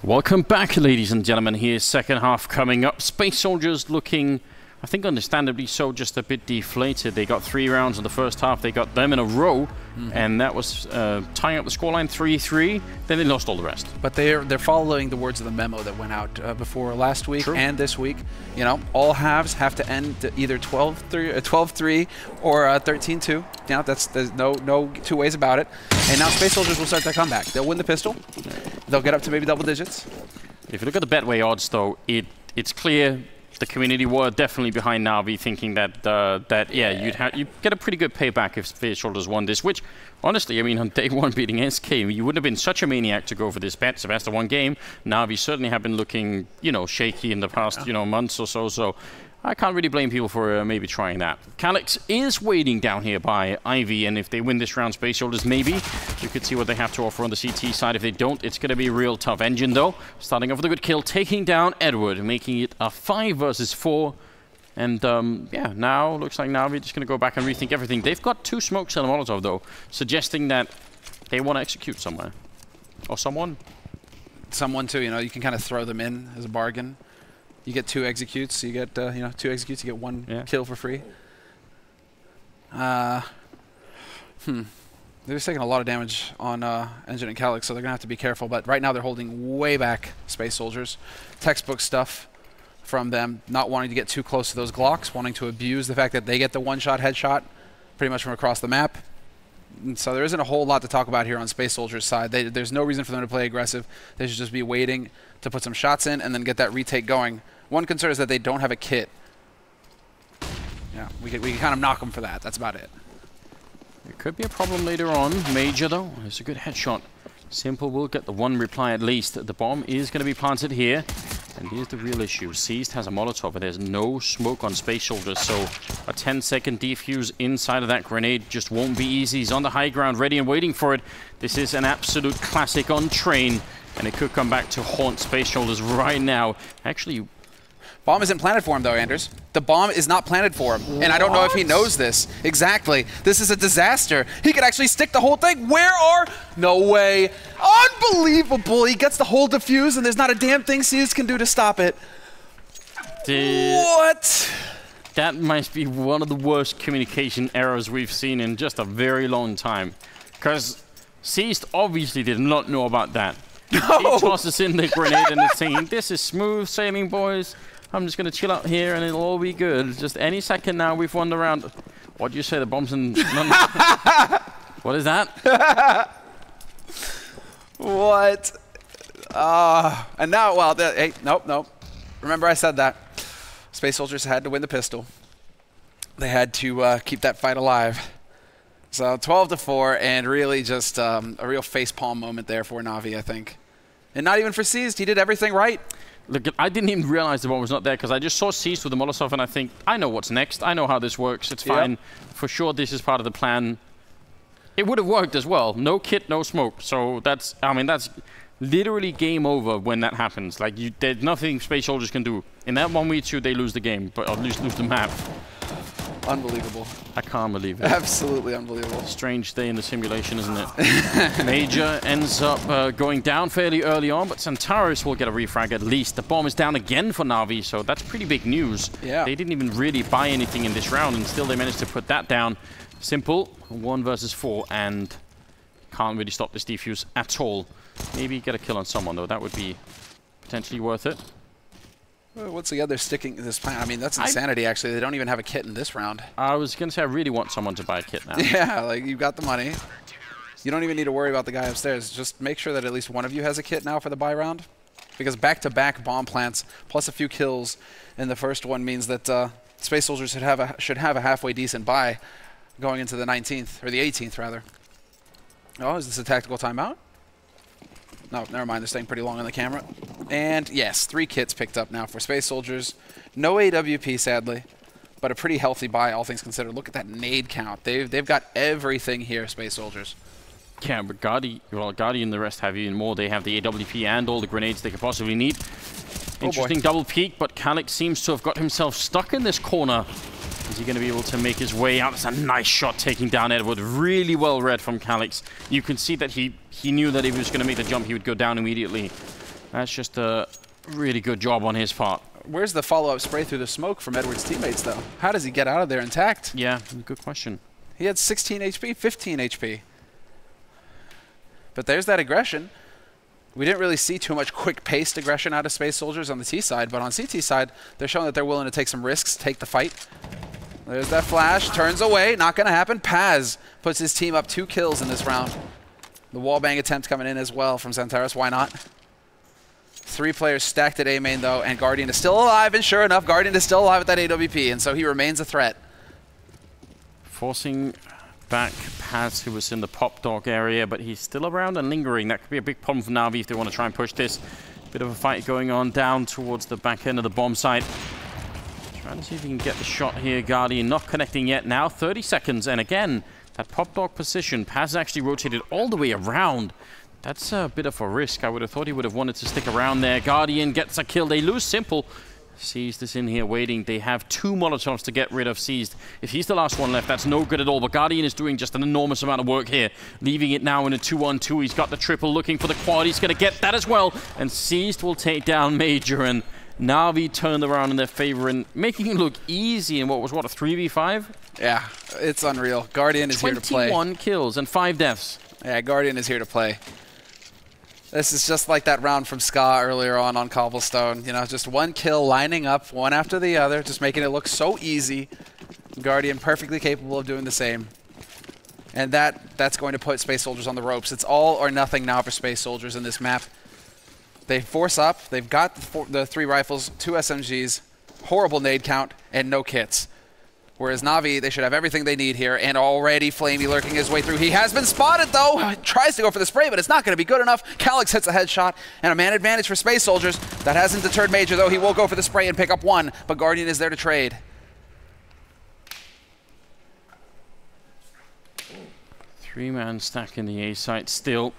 Welcome back, ladies and gentlemen. Here's second half coming up. Space Soldiers looking, I think understandably so, just a bit deflated. They got 3 rounds in the first half. They got them in a row, and that was tying up the scoreline 3-3. Then they lost all the rest. But they're following the words of the memo that went out before last week and this week. You know, all halves have to end either 12-3 or 13-2. You know, there's no two ways about it. And now Space Soldiers will start their comeback. They'll win the pistol. They'll get up to maybe double digits. If you look at the Betway odds, though, it's clear the community were definitely behind Na'Vi, thinking that you'd get a pretty good payback if Space Soldiers won this. Which, honestly, I mean, on day one beating SK, you wouldn't have been such a maniac to go for this bet. Sebastian won game. Na'Vi certainly have been looking, shaky in the past, months or so. So I can't really blame people for maybe trying that. Calyx is waiting down here by Ivy, and if they win this round, Space Soldiers maybe. You could see what they have to offer on the CT side. If they don't, it's going to be a real tough engine, though. Starting off with a good kill, taking down Edward, making it a 5 versus 4. And yeah, now looks like Na'Vi just going to go back and rethink everything. They've got 2 smokes and a Molotov, though, suggesting that they want to execute somewhere. Or someone. Someone, too. You can kind of throw them in as a bargain. You get 2 executes. You get 2 executes. You get 1 kill for free. They're just taking a lot of damage on Engine and Calyx, so they're gonna have to be careful. But right now they're holding way back Space Soldiers. Textbook stuff from them, not wanting to get too close to those Glocks, wanting to abuse the fact that they get the one-shot headshot pretty much from across the map. And so there isn't a whole lot to talk about here on Space Soldiers' side. There's no reason for them to play aggressive. They should just be waiting to put some shots in and then get that retake going. One concern is that they don't have a kit. Yeah, we can kind of knock them for that. That's about it. It could be a problem later on. Major, though, it's a good headshot. Simple will get the 1 reply at least. The bomb is going to be planted here. And here's the real issue. Seized has a Molotov, but there's no smoke on Space Soldiers, so a 10-second defuse inside of that grenade just won't be easy. He's on the high ground, ready and waiting for it. This is an absolute classic on train, and it could come back to haunt Space Soldiers right now. Actually, bomb isn't planted for him, though, Anders. The bomb is not planted for him. And I don't know if he knows this. Exactly. This is a disaster. He could actually stick the whole thing. No way. Unbelievable. He gets the whole defuse, and there's not a damn thing Seas can do to stop it. What? That might be one of the worst communication errors we've seen in just a very long time. Because Seas obviously did not know about that. No. He tosses in the grenade and is saying, "This is smooth sailing, boys. I'm just going to chill out here and it'll all be good. Just any second now, we've won the round." What do you say? The bomb's in... What is that? What? And now, well, hey, nope. Remember I said that. Space Soldiers had to win the pistol. They had to keep that fight alive. So 12-4, and really just a real facepalm moment there for Na'Vi, I think. And not even for Seized. He did everything right. Look, I didn't even realize the bomb was not there because I just saw Seized with the Molotov and I think, I know what's next. I know how this works. It's fine. Yep. For sure, this is part of the plan. It would have worked as well. No kit, no smoke. So that's literally game over when that happens. Like, there's nothing Space Soldiers can do. In that 1v2, they lose the game, but at least lose the map. Unbelievable. I can't believe it. Absolutely unbelievable. Strange day in the simulation, isn't it? Major ends up going down fairly early on, but Centaurus will get a refrag at least. The bomb is down again for Na'Vi, so that's pretty big news. Yeah. They didn't even really buy anything in this round, and still they managed to put that down. Simple, 1 versus 4, and can't really stop this defuse at all. Maybe get a kill on someone, though. That would be potentially worth it. Well, once again, they're sticking to this plan. I mean, that's insanity, actually. They don't even have a kit in this round. I was going to say, I really want someone to buy a kit now. Yeah, like, you've got the money. You don't even need to worry about the guy upstairs. Just make sure that at least one of you has a kit now for the buy round. Because back-to-back bomb plants, plus a few kills in the first one, means that Space Soldiers should have a halfway decent buy going into the 19th, or the 18th, rather. Oh, is this a tactical timeout? No, never mind. They're staying pretty long on the camera. And yes, 3 kits picked up now for Space Soldiers. No AWP, sadly, but a pretty healthy buy, all things considered. Look at that nade count. They've got everything here, Space Soldiers. Yeah, but Guardian and the rest have even more. They have the AWP and all the grenades they could possibly need. Interesting double peek, but Calyx seems to have got himself stuck in this corner. Is he going to be able to make his way out? It's a nice shot taking down Edward. Really well read from Calyx. You can see that he knew that if he was going to make the jump, he would go down immediately. That's just a really good job on his part. Where's the follow-up spray through the smoke from Edward's teammates, though? How does he get out of there intact? Yeah, good question. He had 16 HP, 15 HP. But there's that aggression. We didn't really see too much quick-paced aggression out of Space Soldiers on the T side, but on CT side, they're showing that they're willing to take some risks, take the fight. There's that flash, turns away, not going to happen. Paz puts his team up 2 kills in this round. The wallbang attempt coming in as well from Xantares, why not? 3 players stacked at A main, though, and Guardian is still alive, and sure enough, Guardian is still alive at that AWP, and so he remains a threat. Forcing back Paz, who was in the pop dog area, but he's still around and lingering. That could be a big problem for Na'Vi if they want to try and push this. Bit of a fight going on down towards the back end of the bomb site. Trying to see if he can get the shot here. Guardian not connecting yet. Now 30 seconds, and again, that pop dog position. Paz actually rotated all the way around. That's a bit of a risk. I would have thought he would have wanted to stick around there. Guardian gets a kill. They lose Simple. Seized is in here waiting. They have 2 Molotovs to get rid of Seized. If he's the last one left, that's no good at all. But Guardian is doing just an enormous amount of work here. Leaving it now in a 2-on-2. He's got the triple, looking for the quad. He's going to get that as well. And Seized will take down Major. And Na'Vi turned around in their favor and making it look easy in what was, what, a 3v5? Yeah, it's unreal. Guardian is here to play. 21 kills and 5 deaths. Yeah, Guardian is here to play. This is just like that round from Ska earlier on Cobblestone. You know, just 1 kill lining up, one after the other, just making it look so easy. Guardian perfectly capable of doing the same. And that's going to put Space Soldiers on the ropes. It's all or nothing now for Space Soldiers in this map. They force up. They've got the 3 rifles, 2 SMGs, horrible nade count, and no kits. Whereas Na'Vi, they should have everything they need here, and already Flamey lurking his way through. He has been spotted, though. Tries to go for the spray, but it's not going to be good enough. Calyx hits a headshot, and a man advantage for Space Soldiers. That hasn't deterred Major, though. He will go for the spray and pick up 1, but Guardian is there to trade. Three-man stack in the A site still.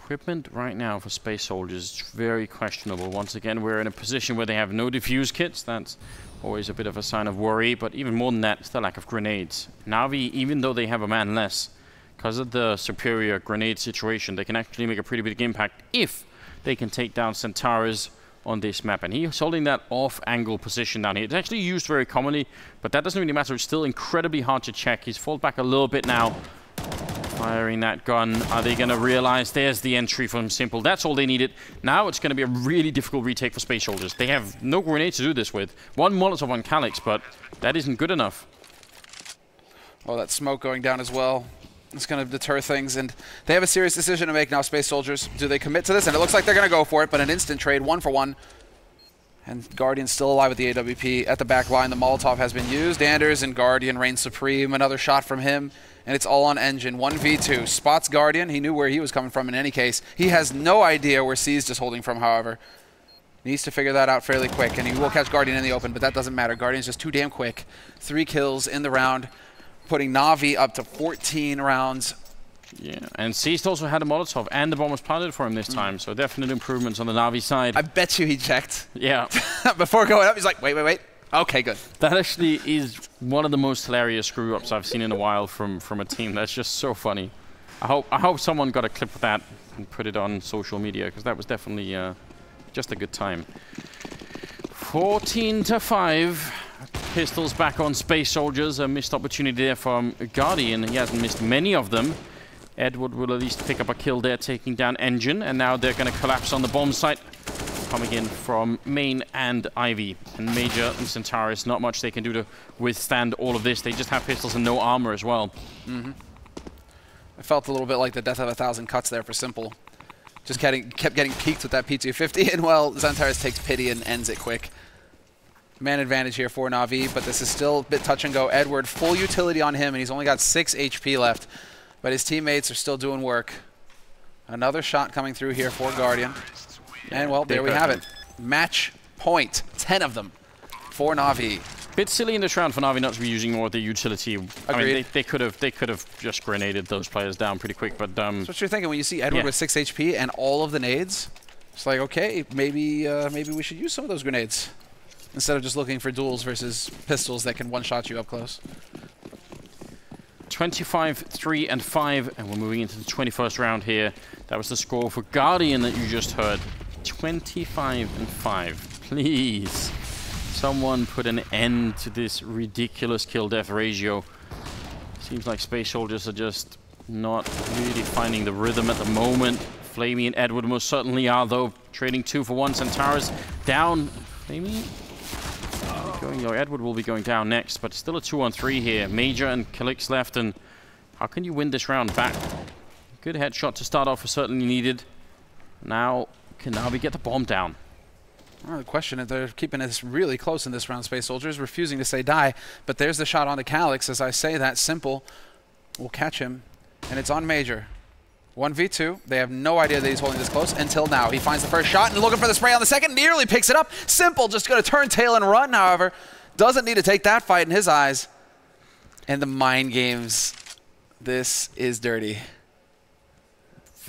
Equipment right now for Space Soldiers is very questionable. Once again, we're in a position where they have no defuse kits. That's always a bit of a sign of worry, but even more than that, it's the lack of grenades. Na'Vi, even though they have a man less, because of the superior grenade situation, they can actually make a pretty big impact if they can take down Xantares on this map. And he's holding that off-angle position down here. It's actually used very commonly, but that doesn't really matter. It's still incredibly hard to check. He's falled back a little bit now. Firing that gun. Are they going to realize there's the entry from Simple? That's all they needed. Now it's going to be a really difficult retake for Space Soldiers. They have no grenade to do this with. 1 Molotov on Calyx, but that isn't good enough. Oh, that smoke going down as well. It's going to deter things, and they have a serious decision to make now, Space Soldiers. Do they commit to this? And it looks like they're going to go for it, but an instant trade, 1 for 1. And Guardian's still alive with the AWP at the back line. The Molotov has been used. Anders and Guardian reign supreme. Another shot from him. And it's all on Engine. 1v2. Spots Guardian. He knew where he was coming from in any case. He has no idea where Seized is holding from, however. Needs to figure that out fairly quick. And he will catch Guardian in the open, but that doesn't matter. Guardian's just too damn quick. 3 kills in the round, putting Na'Vi up to 14 rounds. Yeah, and Seized also had a Molotov, and the bomb was planted for him this time, so definite improvements on the Na'Vi side. I bet you he checked. Yeah. Before going up, he's like, wait. Okay, good. That actually is one of the most hilarious screw-ups I've seen in a while from a team. That's just so funny. I hope someone got a clip of that and put it on social media, because that was definitely just a good time. 14-5. Pistols back on Space Soldiers. A missed opportunity there from Guardian. He hasn't missed many of them. Edward will at least pick up a kill there, taking down Engine, and now they're going to collapse on the bomb site. Coming in from Main and Ivy. And Major and Xantares, not much they can do to withstand all of this. They just have pistols and no armor as well. I felt a little bit like the death of 1,000 cuts there for Simple. Just kept getting peaked with that P250, and well, Xantares takes pity and ends it quick. Man advantage here for Na'Vi, but this is still a bit touch and go. Edward, full utility on him, and he's only got 6 HP left. But his teammates are still doing work. Another shot coming through here for Guardian. And, well, there we have it. Match point. 10 of them for Na'Vi. Bit silly in this round for Na'Vi not to be using more of the utility. Agreed. I mean, they could have just grenaded those players down pretty quick, but that's what you're thinking when you see Edward with 6 HP and all of the nades. It's like, okay, maybe we should use some of those grenades instead of just looking for duels versus pistols that can one-shot you up close. 25-3-5, and we're moving into the 21st round here. That was the score for Guardian that you just heard. 25-5. Please, someone put an end to this ridiculous kill-death ratio. Seems like Space Soldiers are just not really finding the rhythm at the moment. Flamey and Edward most certainly are, though. Trading 2 for 1. Centaurus down. Flamey going, or Edward will be going down next, but still a 2-on-3 here. Major and Calix left, and how can you win this round back? Good headshot to start off was certainly needed. Now, can Navi get the bomb down? Well, the question is, they're keeping this really close in this round, Space Soldiers, refusing to say die, but there's the shot on the Calix. As I say that, Simple will catch him, and it's on Major. 1v2. They have no idea that he's holding this close until now. He finds the first shot and looking for the spray on the second. Nearly picks it up. Simple just going to turn tail and run, however. Doesn't need to take that fight in his eyes. And the mind games. This is dirty.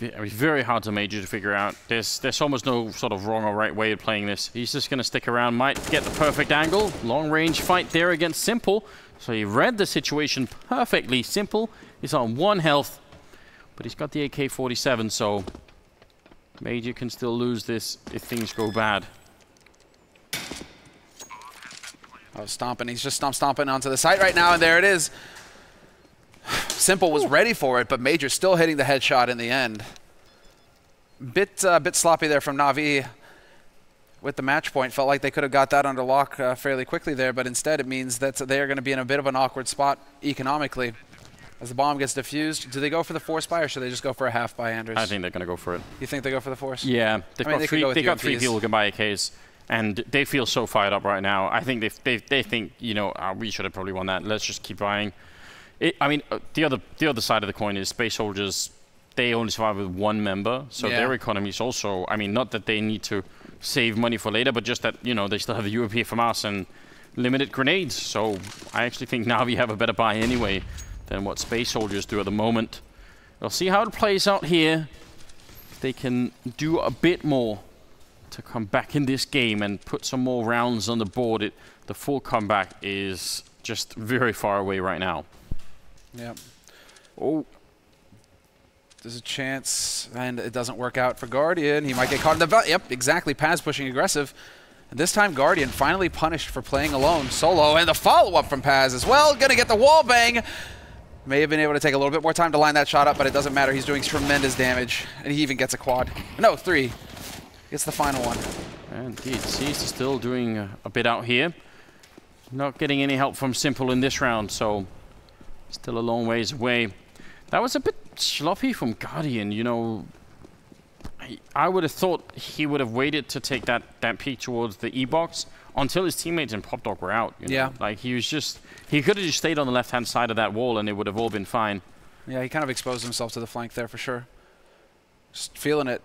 I mean, very hard to Major to figure out. There's almost no sort of wrong or right way of playing this. He's just going to stick around, might get the perfect angle. Long range fight there against Simple. So he read the situation perfectly. Simple is on 1 health. But he's got the AK-47, so Major can still lose this if things go bad. Oh, stomping. He's just stomping onto the site right now, and there it is. Simple was ready for it, but Major still hitting the headshot in the end. Bit sloppy there from Na'Vi with the match point. Felt like they could have got that under lock fairly quickly there, but instead it means that they are going to be in a bit of an awkward spot economically. As the bomb gets defused, do they go for the force buy or should they just go for a half buy, Anders? I think they're going to go for it. You think they go for the force? Yeah, they've got three people who can buy AKs, and they feel so fired up right now. I think they think, you know, we should have probably won that. Let's just keep buying. I mean, the other side of the coin is Space Soldiers. They only survive with 1 member, so their economy is also. I mean, not that they need to save money for later, but just that, you know, they still have the UAP from us and limited grenades. So I actually think Na'Vi have a better buy anyway than what Space Soldiers do at the moment. We'll see how it plays out here. If they can do a bit more to come back in this game and put some more rounds on the board. The full comeback is just very far away right now. Yep. Oh. There's a chance, and it doesn't work out for Guardian. He might get caught in the belt. Yep, exactly. Paz pushing aggressive. And this time, Guardian finally punished for playing alone, solo, and the follow-up from Paz as well. Gonna get the wall bang. May have been able to take a little bit more time to line that shot up, but it doesn't matter. He's doing tremendous damage, and he even gets a quad. No, 3. Gets the final one. Indeed, Cease is still doing a bit out here. Not getting any help from Simple in this round, so still a long ways away. That was a bit sloppy from Guardian, you know. I would have thought he would have waited to take that peek towards the E-box until his teammates and Pop Dog were out. You know? Yeah. Like, he could have just stayed on the left-hand side of that wall and it would have all been fine. Yeah, he kind of exposed himself to the flank there for sure. Just feeling it.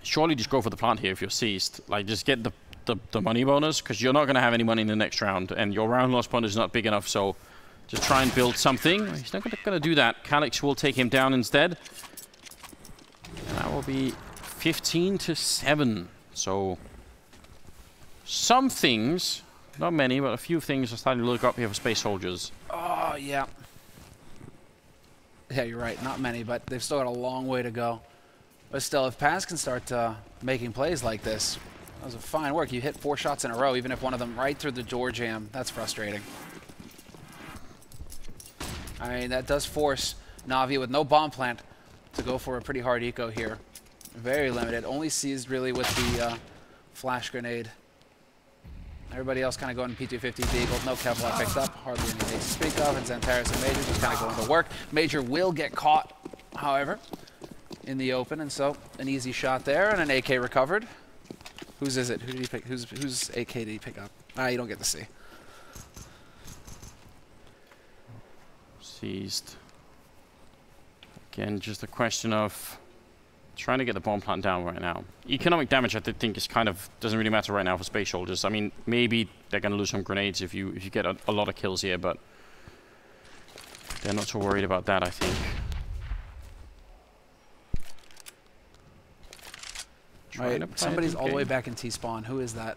Surely just go for the plant here if you're seized. Like, just get the money bonus, because you're not going to have any money in the next round, and your round loss bonus is not big enough, so just try and build something. He's not going to do that. Calix will take him down instead. And that will be 15-7. So some things, not many, but a few things are starting to look up here for Space Soldiers. Oh, yeah. Yeah, you're right. Not many, but they've still got a long way to go. But still, if Paz can start making plays like this, that was a fine work. You hit 4 shots in a row, even if one of them right through the door jam. That's frustrating. I mean, that does force Na'Vi with no bomb plant to go for a pretty hard eco here. Very limited. Only seized really with the flash grenade. Everybody else kind of going P250 Deagle. No Kevlar picked up. Hardly any to speak of. And Xantares and Major just kind of going to work. Major will get caught, however, in the open. And so an easy shot there and an AK recovered. Whose is it? Who did he pick? Whose AK did he pick up? You don't get to see. Seized. Again, just a question of trying to get the bomb plant down right now. Economic damage, I think, is kind of doesn't really matter right now for Space Soldiers. I mean, maybe they're going to lose some grenades if you get a lot of kills here, but they're not so worried about that, I think. Right, somebody's all the way back in T-spawn. Who is that?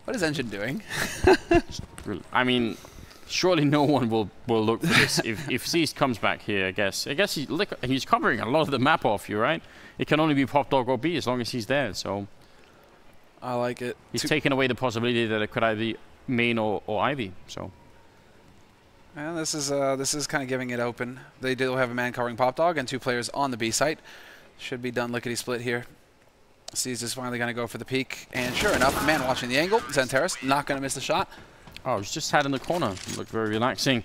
What is Engine doing? I mean, surely no one will look for this. if Seized comes back here, I guess he's covering a lot of the map off you, right? It can only be Pop Dog or B as long as he's there. So I like it. He's taken away the possibility that it could either be main or Ivy. So. And this is kind of giving it open. They do have a man covering Pop Dog and 2 players on the B site. Should be done lickety split here. Seized is finally going to go for the peek, and sure enough, man watching the angle. Xantares not going to miss the shot. Oh, he's just had in the corner. Looked very relaxing.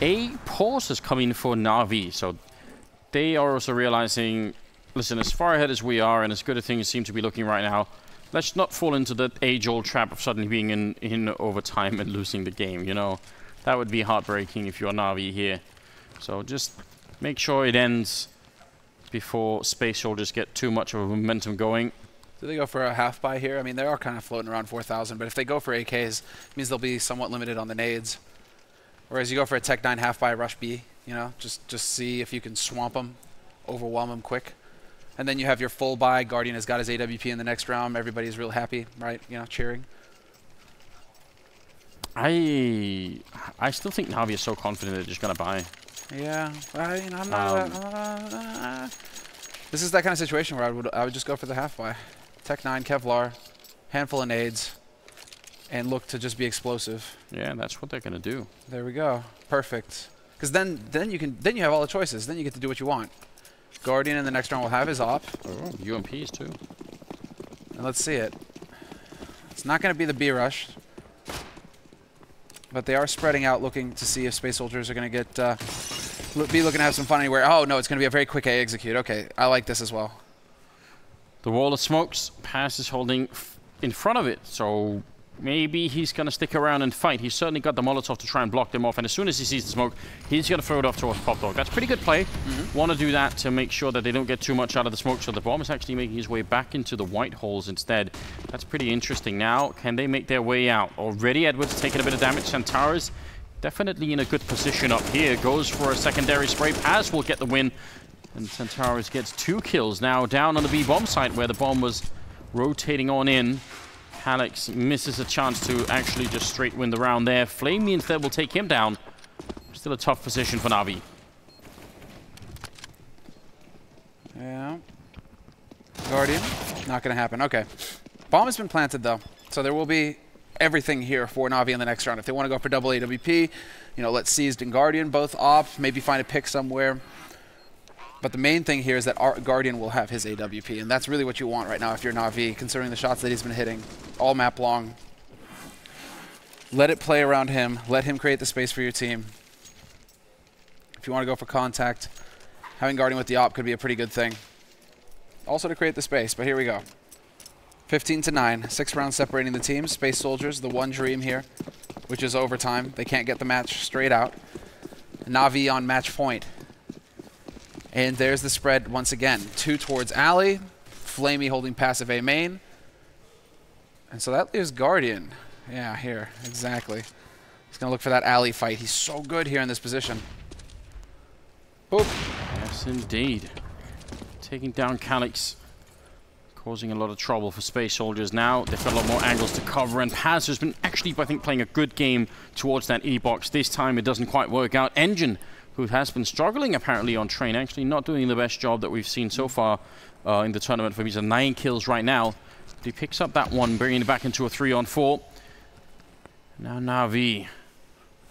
A pause has come in for Na'Vi, so they are also realizing, listen, as far ahead as we are and as good as things seem to be looking right now, let's not fall into the age-old trap of suddenly being in overtime and losing the game, you know. That would be heartbreaking if you're Na'Vi here. So just make sure it ends before Space Soldiers get too much of a momentum going. Do they go for a half buy here? I mean, they are kind of floating around 4,000, but if they go for AKs, it means they'll be somewhat limited on the nades. Whereas you go for a Tech 9 half buy rush B, you know, just see if you can swamp them, overwhelm them quick. And then you have your full buy. Guardian has got his AWP in the next round. Everybody's real happy, right? You know, cheering. I still think Na'Vi is so confident they're just going to buy. Yeah, I'm not. This is that kind of situation where I would just go for the half buy. Tech 9, Kevlar, handful of nades, and look to just be explosive. Yeah, that's what they're going to do. There we go. Perfect. Because then you have all the choices. Then you get to do what you want. Guardian in the next round will have his op. Oh, UMPs too. And let's see it. It's not going to be the B rush. But they are spreading out, looking to see if Space Soldiers are going to get be looking to have some fun anywhere. Oh, no, it's going to be a very quick A execute. Okay, I like this as well. The wall of smokes. Pass is holding in front of it, so maybe he's going to stick around and fight. He's certainly got the Molotov to try and block them off, and as soon as he sees the smoke, he's going to throw it off towards Pop Dog. That's pretty good play. Want to do that to make sure that they don't get too much out of the smoke, so the bomb is actually making his way back into the white holes instead. That's pretty interesting. Now, can they make their way out? Already Edward's taking a bit of damage. Xantares definitely in a good position up here. Goes for a secondary spray. Paz will get the win, and Xantares gets 2 kills now down on the B bomb site where the bomb was rotating on in. Alex misses a chance to actually just straight win the round there. Flamey instead will take him down. Still a tough position for Na'Vi. Yeah. Guardian, not going to happen. Okay. Bomb has been planted, though. So there will be everything here for Na'Vi in the next round. If they want to go for double AWP, you know, let Seized and Guardian both op, maybe find a pick somewhere. But the main thing here is that our Guardian will have his AWP, and that's really what you want right now if you're Na'Vi, considering the shots that he's been hitting all map long. Let it play around him. Let him create the space for your team. If you want to go for contact, having Guardian with the op could be a pretty good thing. Also to create the space, but here we go. 15-9, 6 rounds separating the teams. Space Soldiers, the one dream here, which is overtime. They can't get the match straight out. Na'Vi on match point. And there's the spread once again. 2 towards Alley. Flamey holding passive A main. And so that leaves Guardian. Yeah, here. Exactly. He's going to look for that Alley fight. He's so good here in this position. Boop. Yes, indeed. Taking down Calyx. Causing a lot of trouble for Space Soldiers now. They've got a lot more angles to cover. And Paz has been actually, I think, playing a good game towards that E-box. This time it doesn't quite work out. Engine, who has been struggling apparently on train, actually not doing the best job that we've seen so far in the tournament for him. He's at 9 kills right now. But he picks up that one, bringing it back into a 3-on-4. Now Na'Vi,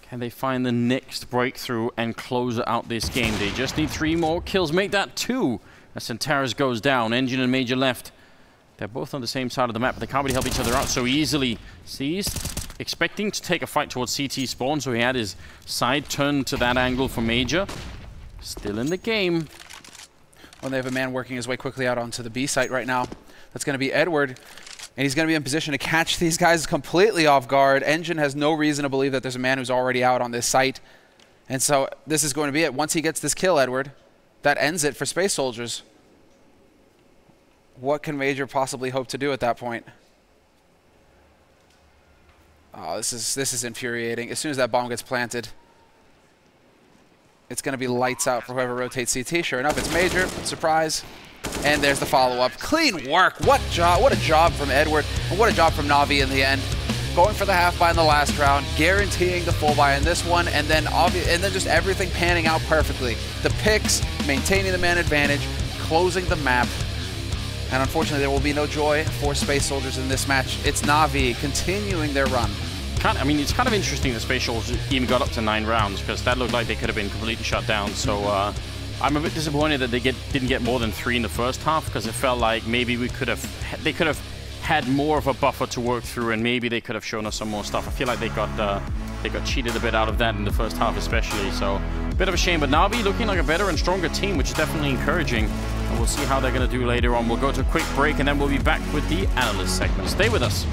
can they find the next breakthrough and close out this game? They just need 3 more kills, make that 2. As Xantares goes down, Engine and Major left. They're both on the same side of the map, but they can't really help each other out so easily. Seized, expecting to take a fight towards CT spawn, so he had his side turned to that angle for Major. Still in the game. Well, they have a man working his way quickly out onto the B site right now. That's going to be Edward, and he's going to be in position to catch these guys completely off guard. Engine has no reason to believe that there's a man who's already out on this site. And so this is going to be it. Once he gets this kill, Edward, that ends it for Space Soldiers. What can Major possibly hope to do at that point? Oh, this is infuriating. As soon as that bomb gets planted, it's going to be lights out for whoever rotates CT. Sure enough, it's Major. Surprise. And there's the follow-up. Clean work. What job? What a job from Edward. And what a job from Na'Vi in the end. going for the half buy in the last round, guaranteeing the full buy in this one, and then just everything panning out perfectly. The picks, maintaining the man advantage, closing the map. And unfortunately, there will be no joy for Space Soldiers in this match. It's Na'Vi continuing their run. I mean, it's kind of interesting the Space Soldiers even got up to 9 rounds, because that looked like they could have been completely shut down. So I'm a bit disappointed that they didn't get more than 3 in the first half, because it felt like maybe they could have had more of a buffer to work through, and maybe they could have shown us some more stuff. I feel like they got cheated a bit out of that in the first half especially, so a bit of a shame. But Na'Vi looking like a better and stronger team, which is definitely encouraging. And we'll see how they're going to do later on. We'll go to a quick break, and then we'll be back with the analyst segment. Stay with us.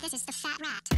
This is TheFatRat.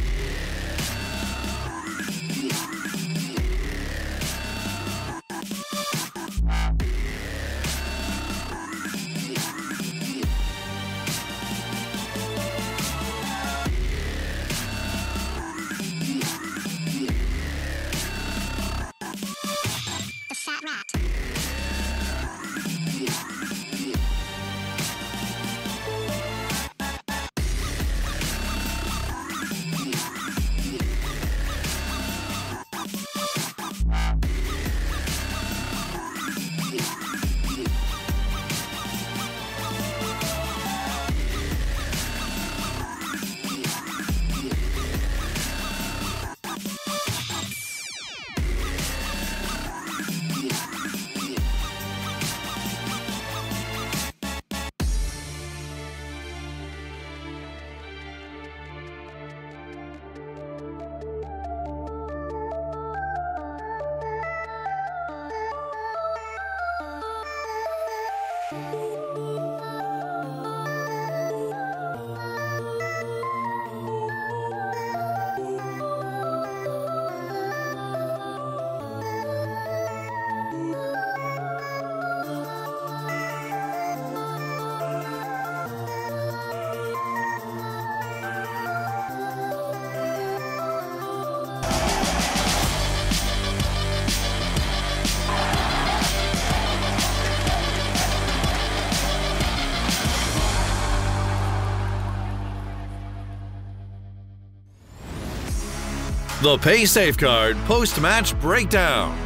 The Pay Safeguard post-match breakdown.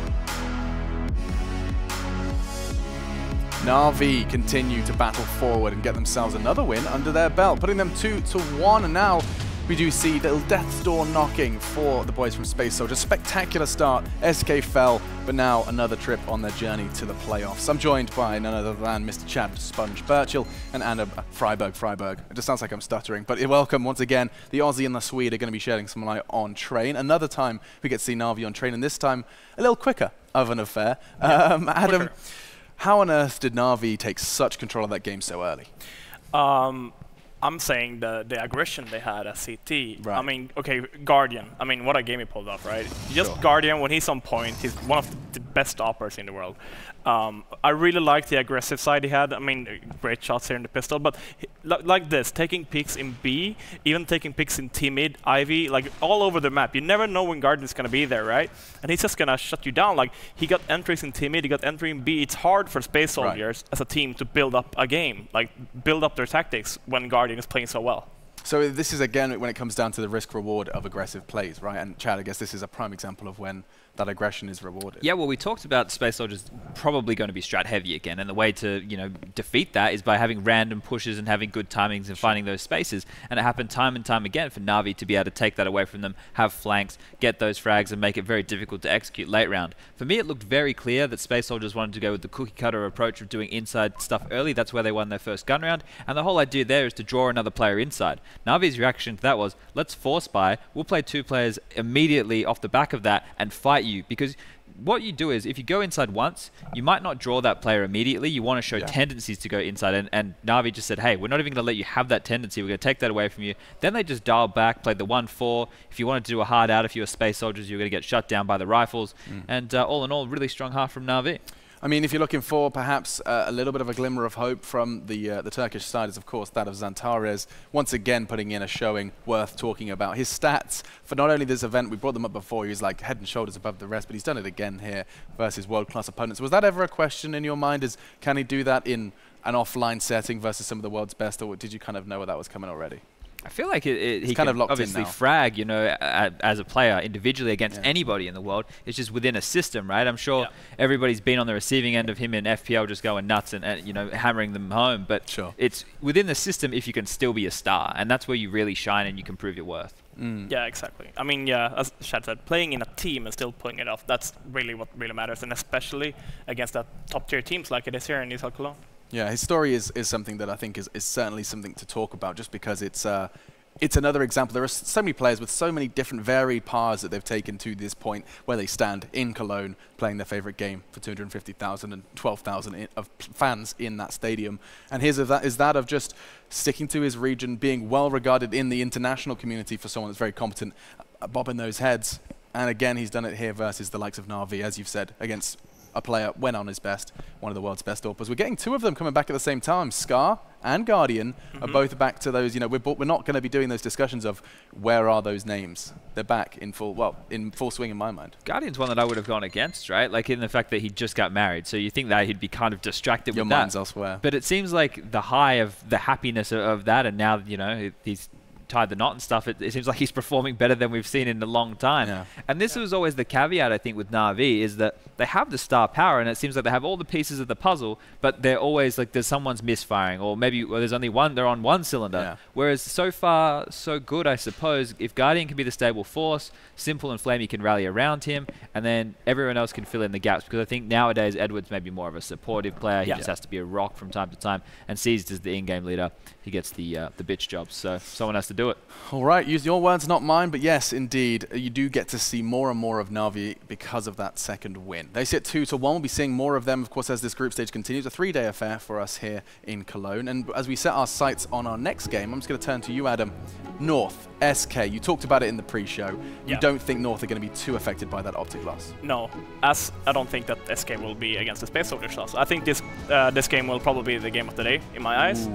Na'Vi continue to battle forward and get themselves another win under their belt, putting them 2-1, and now we do see little death's door knocking for the boys from Space Soldiers. Spectacular start, SK fell, but now another trip on their journey to the playoffs. I'm joined by none other than Mr. Chad Sponge Birchall and Anna Freiberg. It just sounds like I'm stuttering, but welcome once again. The Aussie and the Swede are going to be shedding some light on Train. Another time we get to see Na'Vi on Train, and this time a little quicker of an affair. Adam, how on earth did Na'Vi take such control of that game so early? I'm saying the aggression they had at CT. Right. I mean, okay, Guardian. I mean, what a game he pulled off, right? Just Sure. Guardian, when he's on point, he's one of the best stoppers in the world. I really like the aggressive side he had. I mean, great shots here in the pistol, but like this, taking picks in B, even taking picks in T mid, Ivy, like all over the map. You never know when Guardian's gonna be there, right? And he's just gonna shut you down. Like, he got entries in T mid, he got entry in B. It's hard for Space Soldiers as a team to build up a game, like build up their tactics when Guardian is playing so well. So this is, again, when it comes down to the risk-reward of aggressive plays, right? And Chad, I guess this is a prime example of when that aggression is rewarded. Yeah, well, we talked about Space Soldiers probably going to be strat heavy again, and the way to, defeat that is by having random pushes and having good timings and finding those spaces. And it happened time and time again for Na'Vi to be able to take that away from them, have flanks, get those frags, and make it very difficult to execute late round. For me, it looked very clear that Space Soldiers wanted to go with the cookie-cutter approach of doing inside stuff early. That's where they won their first gun round, and the whole idea there is to draw another player inside. Na'Vi's reaction to that was, let's force buy, we'll play 2 players immediately off the back of that and fight you, because what you do is, if you go inside once, you might not draw that player immediately. You want to show tendencies to go inside, and Na'Vi just said, hey, we're not even going to let you have that tendency. We're going to take that away from you. Then they just dialed back, played the 1-4. If you wanted to do a hard out, if you were Space Soldiers, you were going to get shut down by the rifles. And all in all, really strong half from Na'Vi. I mean, if you're looking for perhaps a little bit of a glimmer of hope from the Turkish side, is of course that of Zantares, once again putting in a showing worth talking about. His stats for not only this event, we brought them up before, he was like head and shoulders above the rest, but he's done it again here versus world-class opponents. Was that ever a question in your mind, is can he do that in an offline setting versus some of the world's best, or did you kind of know that was coming already? I feel like he kind can of locked obviously in now. frag, as a player individually against anybody in the world. It's just within a system, right? I'm sure everybody's been on the receiving end of him in FPL just going nuts and hammering them home. But it's within the system if you can still be a star, and that's where you really shine and you can prove your worth. Yeah, exactly. I mean, as Chad said, playing in a team and still pulling it off, that's really what really matters, and especially against that top-tier teams like it is here in ESL Cologne. Yeah, his story is something that I think is certainly something to talk about, just because it's another example. There are so many players with so many different varied paths that they've taken to this point where they stand in Cologne playing their favorite game for 250,000 and 12,000 of fans in that stadium. And his is that of just sticking to his region, being well regarded in the international community for someone that's very competent, bobbing those heads. And again, he's done it here versus the likes of Na'Vi, as you've said, against a player when on his best, one of the world's best AWPers. We're getting 2 of them coming back at the same time. Scar and Guardian are both back to those, we're not going to be doing those discussions of where are those names. They're back in full swing in my mind. Guardian's one that I would have gone against, right? Like in the fact that he just got married. So you think that he'd be kind of distracted Your with that. mind's elsewhere. But it seems like the high of the happiness of that, and now, he's tied the knot and stuff, it seems like he's performing better than we've seen in a long time. Yeah. And this was always the caveat, I think, with Na'Vi, is that they have the star power, and it seems like they have all the pieces of the puzzle, but they're always like there's someone's misfiring, or maybe there's only one, they're on one cylinder. Yeah. Whereas so far, so good, I suppose. If Guardian can be the stable force, Simple and Flamey can rally around him, and then everyone else can fill in the gaps, because I think nowadays Edwards may be more of a supportive player. He just has to be a rock from time to time, and Seized is the in-game leader. He gets the bitch jobs, so someone has to do it. All right, use your words, not mine, but yes, indeed, you do get to see more and more of Na'Vi because of that second win. They sit 2-1. We'll be seeing more of them, of course, as this group stage continues. A 3-day affair for us here in Cologne. And as we set our sights on our next game, I'm just going to turn to you, Adam. North, SK, you talked about it in the pre-show. You don't think North are going to be too affected by that optic loss? No, as I don't think that SK will be against the Space Soldiers loss. I think this game will probably be the game of the day, in my eyes.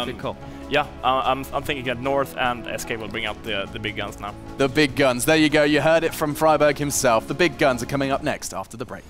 Good call. Yeah, I'm thinking that North and SK will bring out the big guns now. The big guns. There you go. You heard it from Freiberg himself. The big guns are coming up next after the break.